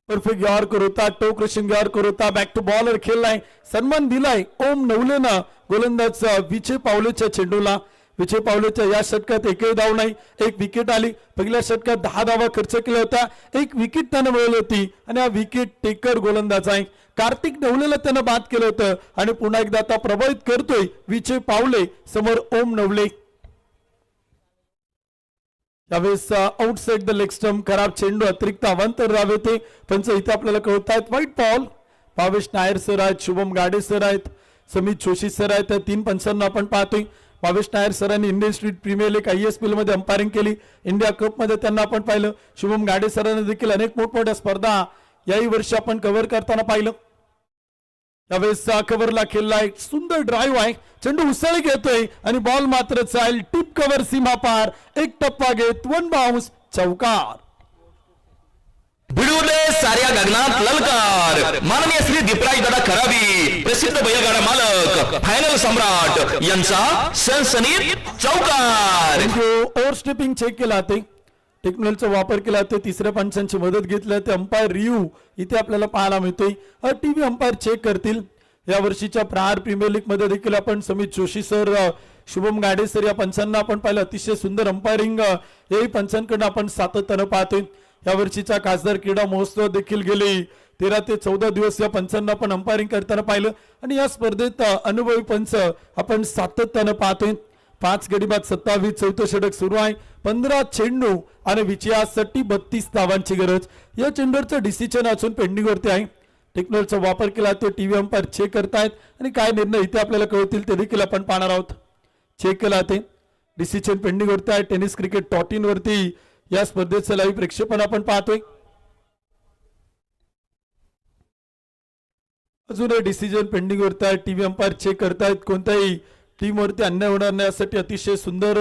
परफेक्ट यॉर्कर होता, टो क्रशिंग यॉर्कर होता, बॅक टू बॉलर खेळलाय, सन्मान दिलाय ओम नवलेनं गोलंदाज विजय पावलेच्या चेंडूला. विजय पावलेच्या या षटकात एकही धाव नाही, 1 विकेट आली. पहिल्या षटकात 10 धावा खर्च केला होता, 1 विकेट त्यानं मिळवली होती आणि हा विकेट टेकर गोलंदाज आहे. कार्तिक नवलेला त्यानं बाद केलं होतं आणि पुन्हा एकदा आता प्रभावित करतोय विजय पावले समोर ओम नवले. यावेळेस आउटसाइड द लेग स्टंप, खराब चेंडू, अतिरिक्त अवांतर धाव येते. पंच इथे आपल्याला कळत आहेत. White ball. Bhavesh Nair sir आहेत, शुभम गाडे सर आहेत, समित जोशी सर आहेत. त्या 3 पंचांना आपण पाहतोय. भावेश नायर सरांनी Indian street premier league ISPL मध्ये अंपायरिंग केली, इंडिया कप मध्ये त्यांना आपण पाहिलं. शुभम गाडे सरांनी देखील अनेक मोठमोठ्या स्पर्धा याही वर्षी आपण कव्हर करताना पाहिलं. यावेळेस कव्हरला खेळलाय, सुंदर ड्राईव्ह आहे, चेंडू उसळी घेतोय आणि बॉल मात्र चाल टिप कव्हर सीमा पार, 1 टप्पा घेत 1 बाउन्स, चौकार. भिडू दे साऱ्या गगनात ललकार. माननीय श्री दीपराज दादा खराबी, प्रसिद्ध बैलगाडा मालक, फायनल सम्राट यांचा सनसनीत चौकार. ओव्हर स्टेपिंग चेक केला ते, टेक्नॉलॉजीचा वापर केला ते, तिसऱ्या पंचांची मदत घेतली ते. अंपायर रिव्ह्यू इथे आपल्याला पाहायला मिळतोय. टीव्ही अंपायर चेक करतील. या वर्षीच्या प्रहार प्रीमियर लीग मध्ये देखील आपण समित जोशी सर, शुभम गाडे सर या पंचांना आपण पाहिलं. अतिशय सुंदर अंपायरिंग याही पंचांकडून आपण सातत्यानं पाहतोय. या वर्षीचा खासदार क्रीडा महोत्सव देखील गेले 13 ते 14 दिवस या पंचांना आपण अंपायरिंग करताना पाहिलं आणि या स्पर्धेत अनुभवी पंच आपण सातत्यानं पाहतोय. 5 गडी बाद, 27 चौथं षटक सुरू आहे, 15 चेंडू आणि विजयासाठी 32 धावांची गरज. या चेंडूचं डिसिजन अजून पेंडिंग वरती आहे. टेक्नॉलॉजीचा वापर केला ते टीव्ही अंपायर चेक करतायत आणि काय निर्णय इथे आपल्याला कळतील ते देखील आपण पाहणार आहोत. चेक केला ते, डिसिजन पेंडिंग वरती आहे. टेनिस क्रिकेट .in वरती या स्पर्धेचं लाईव्ह प्रक्षेपण आपण पाहतोय. अजूनही डिसिजन पेंडिंग वरती आहे. टीव्ही अंपायर चेक करतायत. कोणत्याही टीम वरती अन्याय होणार नाही यासाठी अतिशय सुंदर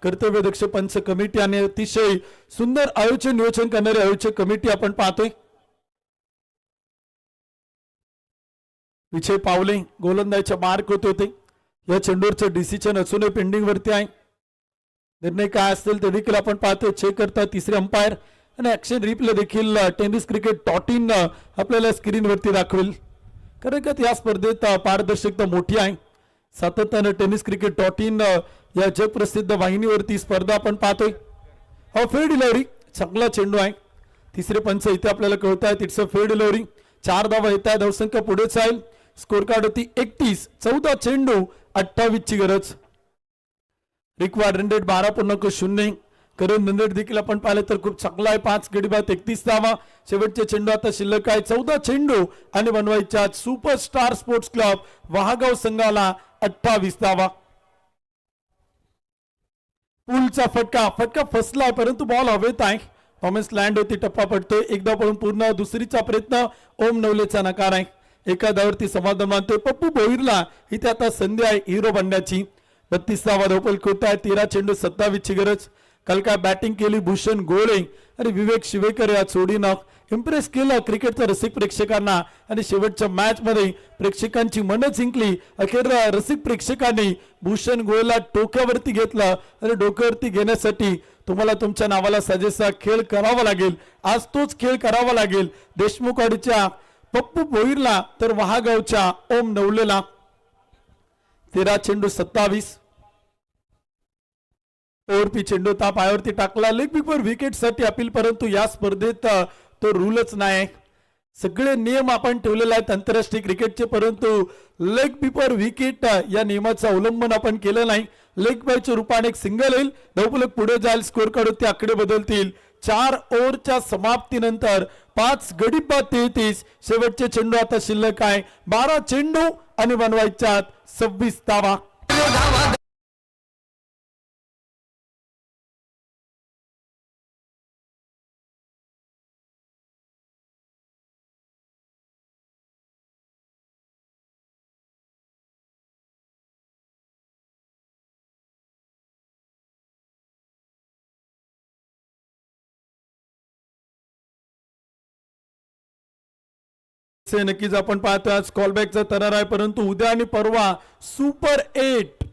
कर्तव्यदक्ष पंच कमिटी आणि अतिशय सुंदर आयोजन नियोजन करणारी आयोजक कमिटी आपण पाहतोय. विजय पावले गोलंदाजीच्या मार्क होते. या चेंडूवरचं डिसिजन अजूनही पेंडिंग वरती आहे. निर्णय काय असतील ते देखील आपण पाहतोय. चेक करता तिसरे अंपायर आणि ऍक्शन रिप्ले देखील टेनिस क्रिकेट .in आपल्याला स्क्रीनवरती दाखवेल. कारण का या स्पर्धेत पारदर्शकता मोठी आहे. सातत्यानं टेनिस क्रिकेट .in या जगप्रसिद्ध वाहिनीवरती स्पर्धा आपण पाहतोय. फेड डिलिव्हरी चांगला चेंडू आहे. तिसरे पंच इथे आपल्याला कळत आहेत. इट्स अ फेड डिलिव्हरी. 4 धावा येत आहेत. धावसंख्या पुढे जाईल. स्कोर कार्ड होती 31. 14 चेंडू 28 ची गरज. Required run rate 12.0. करण रन रेट देखील आपण पाहिलं तर खूप चांगला आहे. 5 गडी बाद 31 धावा. शेवटचे चेंडू आता शिल्लक आहे. 14 चेंडू आणि बनवायच्या सुपरस्टार स्पोर्ट्स क्लब वहागाव संघाला 28 धावा. पूलचा फटका फसलाय परंतु बॉल हवेत आहे. थॉमस लँड होती. टप्पा पडतोय. एकदा पळून पूर्ण. दुसरीचा प्रयत्न ओम नवलेचा नकार आहे. एका धावावरती समाधान मानतोय. पप्पू भोईरला इथे आता संधी आहे हिरो बनण्याची. 32 धावा धावपल होत आहे. 13 चेंडू 27 ची गरज. काल काय बॅटिंग केली भूषण गोळे आणि विवेक शिवेकर या जोडीनं इम्प्रेस केलं क्रिकेटच्या रसिक प्रेक्षकांना आणि शेवटच्या मॅच मध्ये प्रेक्षकांची मनं जिंकली. अखेर रसिक प्रेक्षकांनी भूषण गोळेला डोक्यावरती घेतलं आणि डोक्यावरती घेण्यासाठी तुम्हाला तुमच्या नावाला साजेसा खेळ करावा लागेल. आज तोच खेळ करावा लागेल. देशमुखवाडीच्या पप्पू भोईरला तर वहागावच्या ओम नवलेला. 13 चेंडू 27. ओव्हरपी चेंडू पायावरती टाकला. लेग बिफोर विकेट साठी अपील परंतु या स्पर्धेत तो रूलच नाही. सगळे नियम आपण ठेवलेले आहेत आंतरराष्ट्रीय क्रिकेटचे परंतु लेग बिफोर विकेट या नियमाचं अवलंबन आपण केलं नाही. लेग बायच्या रूपाने एक सिंगल येईल. धावफलक पुढे जाईल. स्कोर कार्ड ते आकडे बदलतील. 4 ओव्हरच्या समाप्तीनंतर 5 गडी बाद 33. शेवटचे चेंडू आता शिल्लक आहे. 12 चेंडू आणि बनवायच्या 26 धावा. नक्कीच आपण पाहतो आज कॉलबॅकचा तरार आहे परंतु उद्या आणि परवा सुपर 8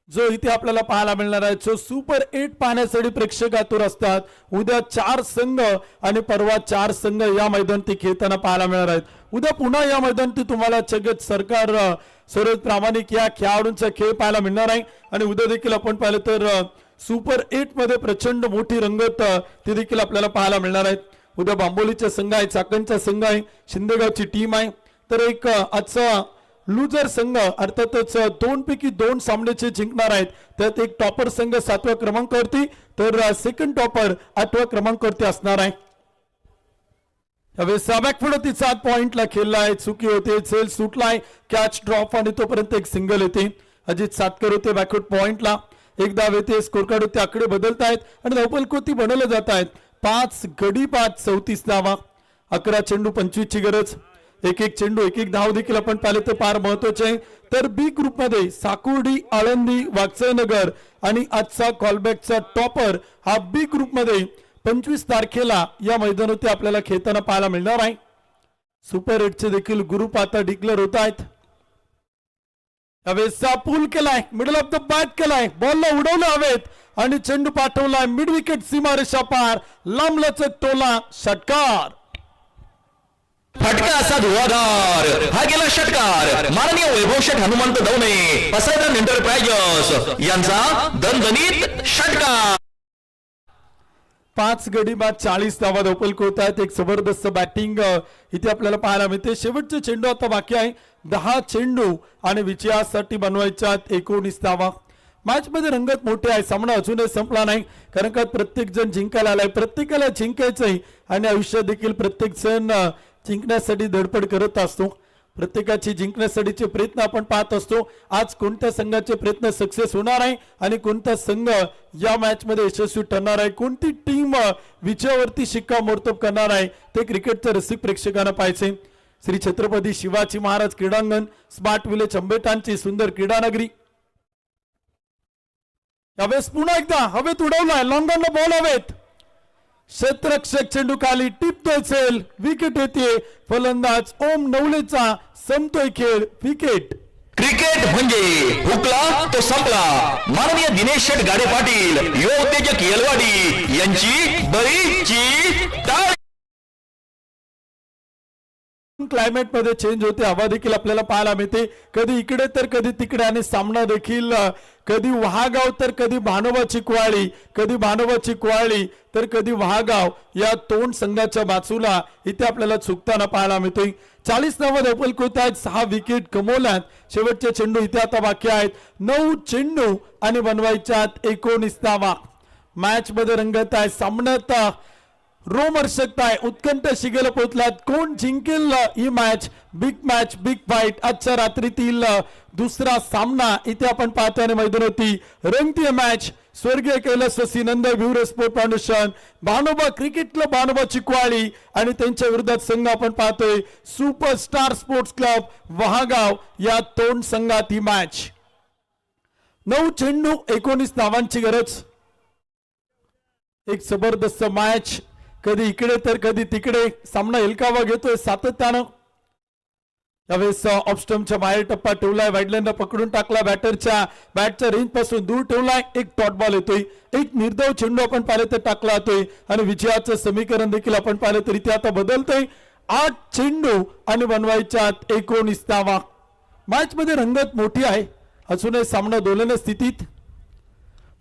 जो इथे आपल्याला पाहायला मिळणार आहे. जो सुपर 8 पाहण्यासाठी प्रेक्षक आतुर असतात. उद्या 4 संघ आणि परवा 4 संघ या मैदानात खेळताना पाहायला मिळणार आहेत. उद्या पुन्हा या मैदानात तुम्हाला जगत सरकार सर्व प्रामाणिक या खेळाडूंचा खेळ पाहायला मिळणार आहे आणि उद्या देखील आपण पाहिलं तर सुपर 8 मध्ये प्रचंड मोठी रंगत ती देखील आपल्याला पाहायला मिळणार आहे. उद्या बांबोलीचा संघ आहे. चाकणचा संघ आहे. शिंदेगावची टीम आहे. तर एक आजचा लुजर संघ अर्थातच 2 पैकी 2 सामन्याचे जिंकणार आहेत. त्यात एक टॉपर संघ 7व्या क्रमांकावरती तर सेकंड टॉपर 8व्या क्रमांकावरती असणार आहे. त्यावेळेस बॅकफुट 7 पॉइंटला खेळलाय. चुकी होते. सेल सुटलाय. कॅच ड्रॉप आणि तोपर्यंत एक सिंगल येते. अजित सातकर होते बॅकफुट पॉइंटला. एक धाव येते. स्कोर कार्ड होते आकडे बदलत आहेत आणि धावफलकोती बनवले जात आहेत. 5 गडी बाद 34 धावा. 11 चेंडू 25 ची गरज. एक चेंडू एक धाव देखील आपण पाहिले तर फार महत्वाचे आहे. तर बी ग्रुप मध्ये साकुर्डी, आळंदी, वागचयनगर आणि आजचा कॉलबॅकचा टॉपर हा बी ग्रुप मध्ये 25 तारखेला या मैदानावरती आपल्याला खेळताना पाहायला मिळणार आहे. सुपर 8 चे देखील ग्रुप आता डिक्लेअर होत आहेत. यावेळेस पूल केलाय. मिडल ऑफ द बॅट केलाय. बॉलला उडवलं हवेत आणि चेंडू पाठवलाय मिड विकेट सीमारेषा पार. लांबलचक टोला. षटकार. फटका असा धुवाधार. हा गेला षटकार. माननीय वैभव शेठ हनुमंत दवणे पसायदान एंटरप्राइजेस यांचा दणदणीत षटकार. 5 गडी बाद 40 धावा धावपल होत आहेत. एक जबरदस्त बॅटिंग इथे आपल्याला पाहायला मिळते. शेवटचे चेंडू आता बाकी आहे. 10 चेंडू आणि विजयासाठी बनवायच्या 19 धावा. मॅच मध्ये रंगत मोठे आहे. सामना अजूनही संपला नाही कारण का प्रत्येक जण जिंकायला आलाय. प्रत्येकाला जिंकायचंय आणि आयुष्यात देखील प्रत्येक जण जिंकण्यासाठी धडपड करत असतो. प्रत्येकाची जिंकण्यासाठीचे प्रयत्न आपण पाहत असतो. आज कोणत्या संघाचे प्रयत्न सक्सेस होणार आहे आणि कोणता संघ या मॅच मध्ये यशस्वी ठरणार आहे, कोणती टीम विजयावरती शिक्कामोर्तब करणार आहे ते क्रिकेटच्या रसिक प्रेक्षकांना पाहायचे. श्री छत्रपती शिवाजी महाराज क्रीडांगण, स्मार्ट विलेज आंबेटांची सुंदर क्रीडानगरी. यावेळेस पुन्हा एकदा हवेत उडवलाय. लॉंगॉनला बॉल हवेत. क्षेत्ररक्षक चेंडू खाली टिप विकेट येते. फलंदाज ओम नवलेचा संपतोय खेळ. विकेट. क्रिकेट म्हणजे हुकला तो संपला. माननीय दिनेश शेठ गाडे पाटील युवा उत्तेजक येलवाडी यांची बरीची टाळी. क्लायमेट मध्ये चेंज होते, हवा देखील आपल्याला पाहायला मिळते, कधी इकडे तर कधी तिकडे, आणि सामना देखील कधी वहागाव तर कधी भानोबा चिकवाळी, कधी भानोबा चिकवाळी तर कधी वहागाव या तोंड संघाच्या बाजूला इथे आपल्याला चुकताना पाहायला मिळतोय. 40 धावा धोपलकोत आहेत, 6 विकेट कमवल्यात. शेवटचे चेंडू इथे आता बाकी आहेत, 9 चेंडू आणि बनवायच्यात 19 धावा. मॅच मध्ये रंगत आहे, सामन्यात रोमहर्षक आहे, उत्कंठ शिगेला पोहोचलात. कोण जिंकेल ही मॅच? बिग फाईट आजच्या रात्रीतील दुसरा सामना इथे आपण पाहताना मैदानावरती रंगतीय मॅच. स्वर्गीय कैलासवासी नंद व्यूर sport foundation, Bhanoba cricket club Bhanoba चिकवाळी आणि त्यांच्या विरोधात संघ आपण पाहतोय सुपरस्टार स्पोर्ट्स क्लब वहागाव या तोंड संघात ही मॅच. 9 चेंडू 19 धावांची गरज. एक जबरदस्त मॅच, कधी इकडे तर कधी तिकडे, सामना हेलकावा घेतोय सातत्यानं. यावेळेस ऑफस्टम्पच्या बाहेर टप्पा ठेवलाय, वाईडलाईनला पकडून टाकला, बॅटच्या रेंज पासून दूर ठेवलाय. एक डॉट बॉल येतोय, एक निर्धाव चेंडू आपण पाहिलं तर टाकला जातोय आणि विजयाचं समीकरण देखील आपण पाहिलं तर इथे आता बदलतोय. 8 चेंडू आणि बनवायच्यात 19 धावा. मॅच मध्ये रंगत मोठी आहे, अजूनही सामना दोलन स्थितीत.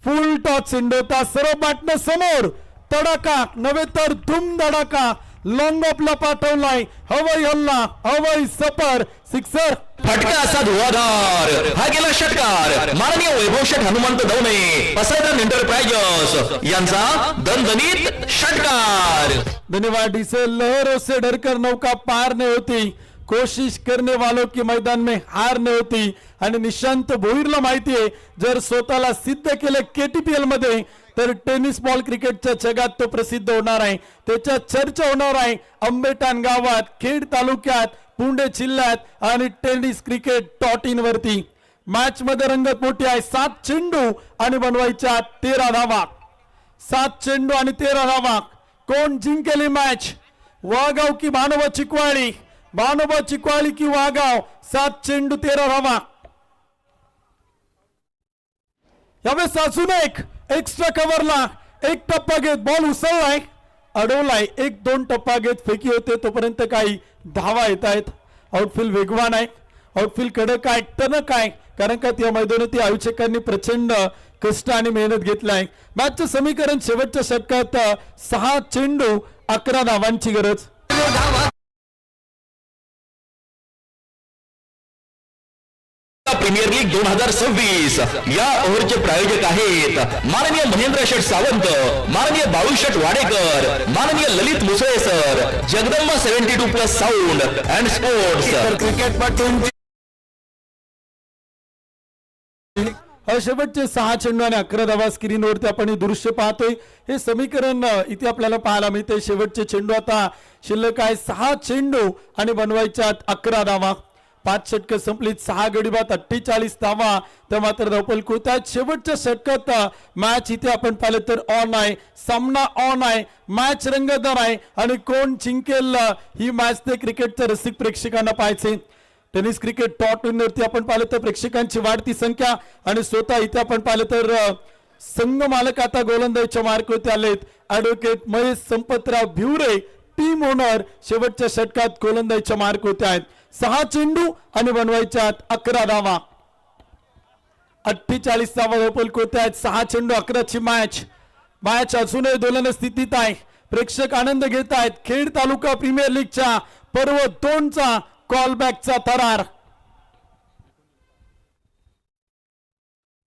फुल टॉस चेंडू होता, सर्व बॅटनं समोर, तडाका नव्हे तर धूम धडाका, लॉंग ऑफला पाठवलाय, हवाई हल्ला, हवाई सपर, सिक्सर. फटका असा धुवाधार, हा गेला षटकार. माननीय वैभव शेठ हनुमंत दवणे पसायदान एंटरप्राइजेस यांचा दणदणीत षटकार. धन्यवाद. इसे लहरों से डरकर नौका पार नहीं होती, कोशिश करने वालों की मैदान में हार नहीं होती. आणि निशांत भोईरला माहिती आहे, जर स्वतःला सिद्ध केलं केटीपीएल मध्ये तर टेनिस बॉल क्रिकेटच्या जगात तो प्रसिद्ध होणार आहे, त्याच्या चर्चा होणार आहे आंबेटान गावात, खेड तालुक्यात, पुणे जिल्ह्यात आणि टेनिस क्रिकेट .in वरती. मॅच मध्ये रंगत मोठी आहे, 7 चेंडू आणि बनवायच्या 13 धावा. 7 चेंडू आणि 13 धावा. कोण जिंकेल मॅच? वाघाव की भानोबा चिकवाळी? भानोबा चिकवाळी की वाघाव? 7 चेंडू 13 धावा. यावेळेस अजून एक एक्स्ट्रा कव्हरला एक टप्पा घेत बॉल उसळलाय, अडवलाय, 1-2 टप्पा घेत फेकी होते, तोपर्यंत काही धावा येत आहेत. आउटफील्ड वेगवान आहे, आउटफील्ड कडक आहे, टणक आहे, कारण का त्या मैदानात आयोजकांनी प्रचंड कष्ट आणि मेहनत घेतलाय. मॅचचं समीकरण शेवटच्या षटकात 6 चेंडू 11 धावांची गरज. प्रीमियर लीग 2026 या ओव्हरचे प्रायोजक आहेत माननीय महेंद्र शेठ सावंत, माननीय बाळू शेठ वाडेकर, माननीय Lalit Musale sir, Jagdamba 72+ sound and sports. Cricket शेवटचे 6 चेंडू आणि 11 धावा स्क्रीनवरती आपण हे दृश्य पाहतोय. हे समीकरण इथे आपल्याला पाहायला मिळते. शेवटचे चेंडू आता शिल्लक आहे, 6 चेंडू आणि बनवायच्यात 11 धावा. 5 षटकं संपलीत, 6 गडी बाद, 48 धावा. तर मात्र धावपल होत आहेत. शेवटच्या षटकात मॅच इथे आपण पाहिलं तर ऑन आहे, सामना ऑन आहे, मॅच रंगतदार आहे आणि कोण जिंकेल ही मॅच ते क्रिकेटच्या रसिक प्रेक्षकांना पाहायचे. टेनिस क्रिकेट .in वरती आपण पाहिलं तर प्रेक्षकांची वाढती संख्या आणि स्वतः इथे आपण पाहिलं तर संघ मालक आता गोलंदाजीच्या मार्गावरती आलेत. Advocate Mahesh Sampatrao Bhivare team owner शेवटच्या षटकात गोलंदाजीच्या मार्गावरती आहेत. 6 चेंडू आणि बनवायच्यात 11 धावा. 48 धावा धावपल होत आहेत. 6 चेंडू 11ची मॅच अजूनही दोलन स्थितीत आहे. प्रेक्षक आनंद घेत आहेत. खेड तालुका प्रीमियर लीगच्या पर्व 2चा कॉलबॅकचा थरार.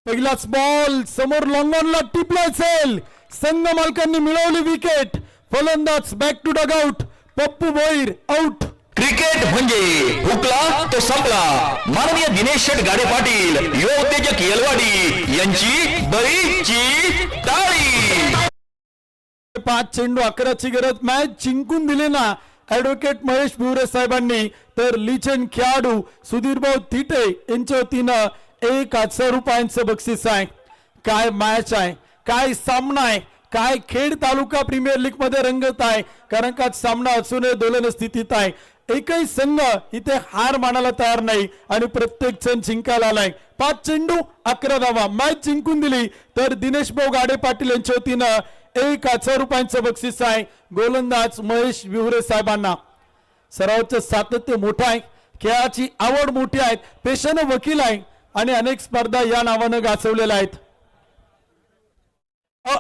पहिलाच बॉल समोर लॉंगॉनला टिपला असेल, संघ मालकांनी मिळवली विकेट. फलंदाज back to dugout, Pappu Bhoir out. Cricket म्हणजे हुकला तो संपला. माननीय दिनेश शेठ गाडे पाटील युवा उत्तेजक येलवाडी यांची बरीची टाळी. 5 चेंडू 11ची गरज. मॅच जिंकून दिली ना ऍडव्होकेट महेश भिवरे साहेबांनी, तर लिजंड खेळाडू सुधीरभाऊ थिटे यांच्या वतीनं 1,000 रुपयांचं बक्षीस आहे. काय मॅच आहे, काय सामना आहे, काय खेड तालुका प्रीमियर लीग मध्ये रंगत आहे, कारण का सामना अजूनही दोलन स्थितीत आहे. एकही संघ इथे हार मानायला तयार नाही आणि प्रत्येक जण जिंकायला आलाय. 5 चेंडू 11 धावा मॅच जिंकून दिली. तर दिनेश भाऊ गाडे पाटील यांच्या वतीनं 1000 रुपयांचं बक्षीस आहे गोलंदाज महेश विवरे साहेबांना. सरावाचं सातत्य मोठं आहे, खेळाची आवड मोठी आहे, पेशानं वकील आहे आणि अनेक स्पर्धा या नावानं गाजवलेल्या आहेत.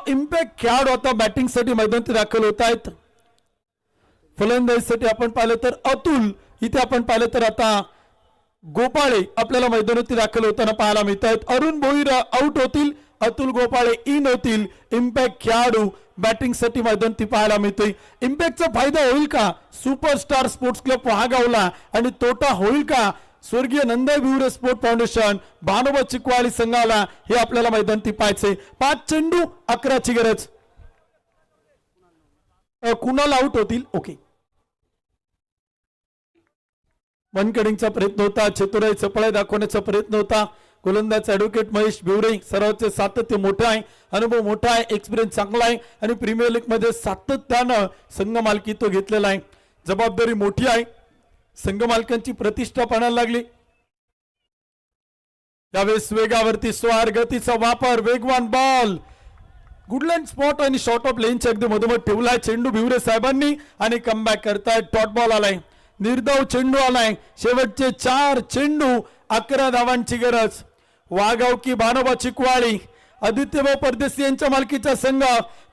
इम्पॅक्ट खेळाडू आता बॅटिंगसाठी मैदानात दाखल होत आहेत. फलंदाजीसाठी आपण पाहिलं तर अतुल, इथे आपण पाहिलं तर आता गोपाळे आपल्याला मैदानात दाखल होताना पाहायला मिळत आहेत. अरुण भोईर आउट होतील, अतुल गोपाळे इन होतील. इम्पॅक्ट खेळाडू बॅटिंगसाठी मैदानात पाहायला मिळतोय. इम्पॅक्टचा फायदा होईल का सुपरस्टार स्पोर्ट्स क्लब वहागावला आणि तोटा होईल का स्वर्गीय नंदा बिवरे स्पोर्ट फाउंडेशन भानोबा चिकवाळी संघाला, हे आपल्याला मैदानात पाहायचंय. 5 चेंडू 11ची गरज. कुणाल आउट होतील. ओके, मनकडिंगचा प्रयत्न होता, चतुराई चपळाई दाखवण्याचा प्रयत्न होता. गोलंदाज ऍडव्होकेट महेश बिवरे, सरावाचे सातत्य मोठं आहे, अनुभव मोठा आहे, एक्सपिरियन्स चांगला आहे आणि प्रीमियर लीग मध्ये सातत्यानं संघ मालकी तो घेतलेला आहे. जबाबदारी मोठी आहे, संघ मालकांची प्रतिष्ठा पणायला लागली. यावेळेस वेगावरती स्वार गतीचा वापर, वेगवान बॉल, गुडलँड स्पॉट आणि शॉर्ट ऑफ लेनच्या अगदी मधोमध ठेवलाय चेंडू बिवरे साहेबांनी आणि कमबॅक करतायत. डॉट बॉल आलाय, निर्धाव चेंडू आलाय. शेवटचे 4 चेंडू 11 धावांची गरज. वाघाव की भानोबा चिकवाळी, आदित्यभाऊ परदेशी यांच्या मालकीचा संघ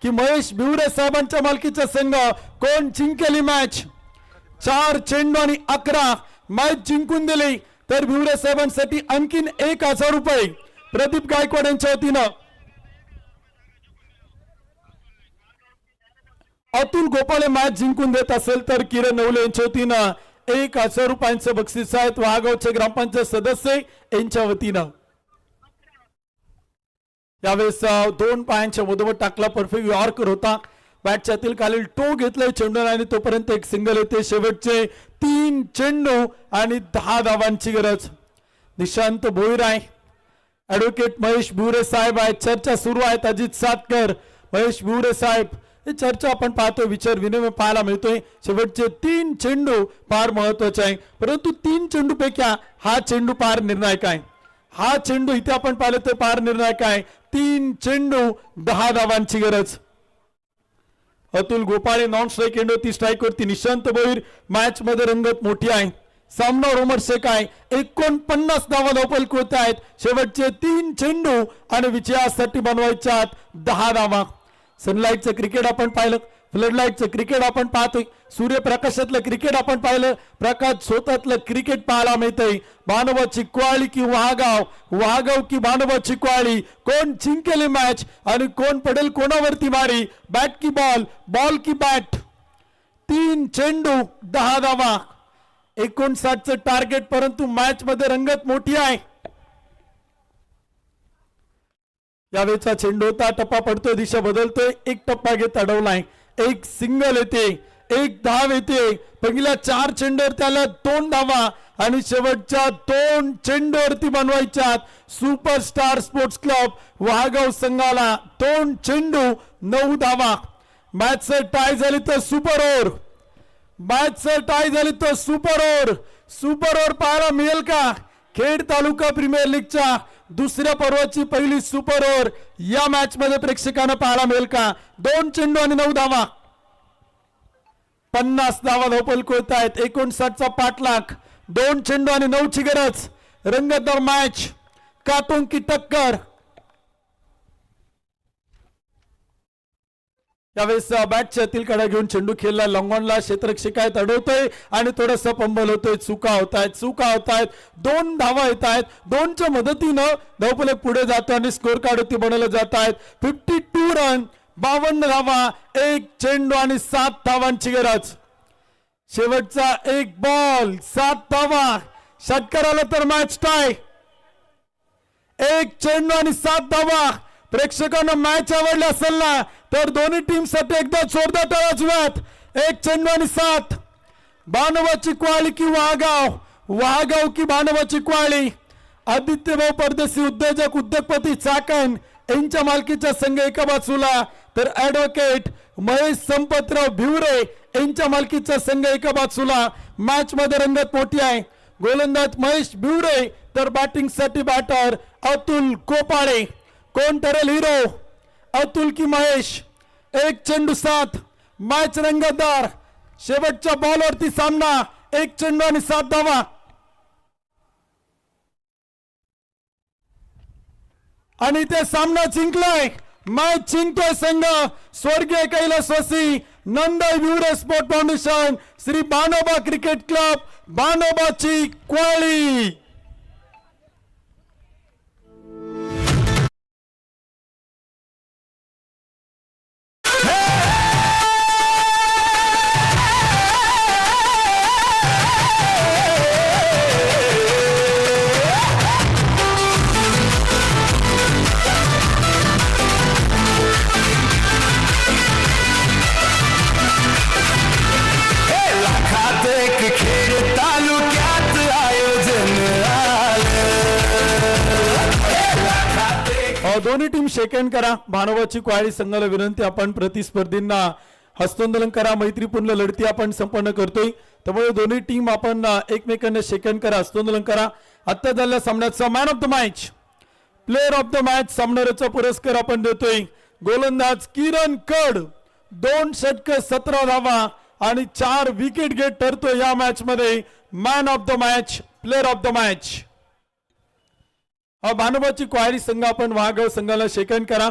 की महेश बिवरे साहेबांच्या मालकीचा संघ, कोण जिंकेल ही मॅच. 4 चेंडू आणि 11 मॅच जिंकून दिली. तर बिवरे साहेबांसाठी आणखीन 1000 रुपये प्रदीप गायकवाड यांच्या वतीनं. अतुल गोपाळे मॅच जिंकून देत असेल तर किरण नवले यांच्या वतीनं 1000 रुपयांचं बक्षीस आहेत वाघावचे ग्रामपंचायत सदस्य यांच्या वतीनं. यावेळेस 2 पायांच्या मधोमध टाकला, परफेक्ट यॉर्कर होता. बॅटच्या आतील खालील टो घेतलाय चेंडू आणि तोपर्यंत एक सिंगल येते. शेवटचे 3 चेंडू आणि 10 धावांची गरज. निशांत भोईर आहे, ऍडव्होकेट महेश बिवरे साहेब आहेत. चर्चा सुरू आहेत. अजित सातकर, महेश बिवरे साहेब, ही चर्चा आपण पाहतोय, विचार विनिमय पाहायला मिळतोय. शेवटचे 3 चेंडू फार महत्वाचे आहे, परंतु 3 चेंडू पैकी हा चेंडू फार निर्णायक आहे. हा चेंडू इथे आपण पाहिलं तर फार निर्णायक आहे. 3 चेंडू 10 धावांची गरज. Atul Gopale non strike end होती, स्ट्राईक वरती निशांत भोईर. मॅच मध्ये रंगत मोठी आहे, सामना रोमहर्षक आहे. 49 धावा धावपल होत आहेत. शेवटचे 3 चेंडू आणि विजयासाठी बनवायच्या 10 धावा. सनलाईटचं क्रिकेट आपण पाहिलं, फ्लडलाईटचं क्रिकेट आपण पाहतोय, सूर्यप्रकाशातलं क्रिकेट आपण पाहिलं, प्रकाश स्वतःतलं क्रिकेट पाहायला मिळतंय. भानोबा चिकवाळी की वाघाव, वाघाव की भानोबा चिकवाळी, कोण जिंकेल मॅच आणि कोण पडेल कोणावरती मारी. बॅट की बॉल, बॉल की बॅट. 3 चेंडू 10 धावा, 59चं टार्गेट, परंतु मॅच मध्ये रंगत मोठी आहे. यावेळेचा चेंडू होता, टप्पा पडतोय, दिशा बदलतोय, एक टप्पा घेत अडवलाय, एक सिंगल येते, एक धाव येते. पहिल्या 4 चेंडूवर त्याला 2 धावा आणि शेवटच्या 2 चेंडूवरती बनवायच्या सुपरस्टार स्पोर्ट्स क्लब वाघाव संघाला 2 चेंडू 9 धावा. मॅच टाय झाली तर सुपर ओव्हर, मॅच टाय झाली तर सुपर ओव्हर. सुपर ओव्हर पाहायला मिळेल का. खेड तालुका प्रीमियर लीगच्या दुसऱ्या पर्वाची पहिली सुपर ओव्हर या मॅच मध्ये प्रेक्षकांना पाहायला मिळेल का. 2 चेंडू आणि 9 धावा, 50 धावा धावपल कोळत आहेत. 59चा पाठलाग, 2 चेंडू आणि 9ची गरज. रंगतदार मॅच, काटों की टक्कर. यावेळेस बॅटच्या आतील कडा घेऊन चेंडू खेळला, लॉंगॉनला क्षेत्ररक्षक आहेत, अडवतोय आणि थोडासा पंबल होतोय. चुका होत आहेत. 2 धावा येत आहेत. 2च्या मदतीनं धावपलक पुढे जातो आणि स्कोर कार्ड होती बनवलं जात आहेत. 52 रन, 52 धावा, 1 चेंडू आणि 7 धावांची गरज. शेवटचा 1 बॉल, 7 धावा. षटकार आला तर मॅच टाय. 1 चेंडू आणि 7 धावा. प्रेक्षकांना मॅच आवडली असेल ना तर दोन्ही टीम साठी एकदा जोरदार टाळ्या वाजवात. 1 चेंडू आणि 7. भानोबा चिकवाळी की वाघाव, वाघाव की भानोबा चिकवाळी. आदित्यभाऊ परदेशी उद्योजक, उद्योगपती चाकण यांच्या मालकीचा संघ एका बाजूला, तर ऍडव्होकेट महेश संपतराव भिवरे यांच्या मालकीचा संघ एका बाजूला मॅच मध्ये रंगत मोठी आहे. गोलंदाज महेश बिवडे तर बॅटिंग साठी बॅटर अतुल कोपाळे. कोण ठरेल हिरो, अतुल की महेश? एक चेंडू 7, मॅच रंगतदार. शेवटच्या बॉलवरती सामना, एक चेंडू आणि 7 धावा. आणि ते सामना जिंकलाय. मॅच जिंकतोय संघ स्वर्गीय कैलासवासी नंदाई बिवडे sport foundation, Shri Bhanoba cricket club, बानोबाची क्वाळी. लाखात एक खेळ तालुक्यात आयोजन दोन्ही टीम शेकहँड करा. भानोबाची क्वाळी संघाला विनंती, आपण प्रतिस्पर्धींना हस्तांदोलन करा. मैत्रीपूर्ण लढती आपण संपन्न करतोय, त्यामुळे दोन्ही टीम आपण एकमेकांना शेकहँड करा, हस्तांदोलन करा. आता झालेल्या सामन्याचा man of the match, player of the match सामनाऱ्याचा पुरस्कार आपण देतोय गोलंदाज किरण कड. 2 षटक 17 धावा आणि 4 विकेट घेत ठरतोय या मॅच मध्ये man of the match, player of the match. भानोबाची क्वारी संघ आपण वाघ संघाला शेकहँड करा.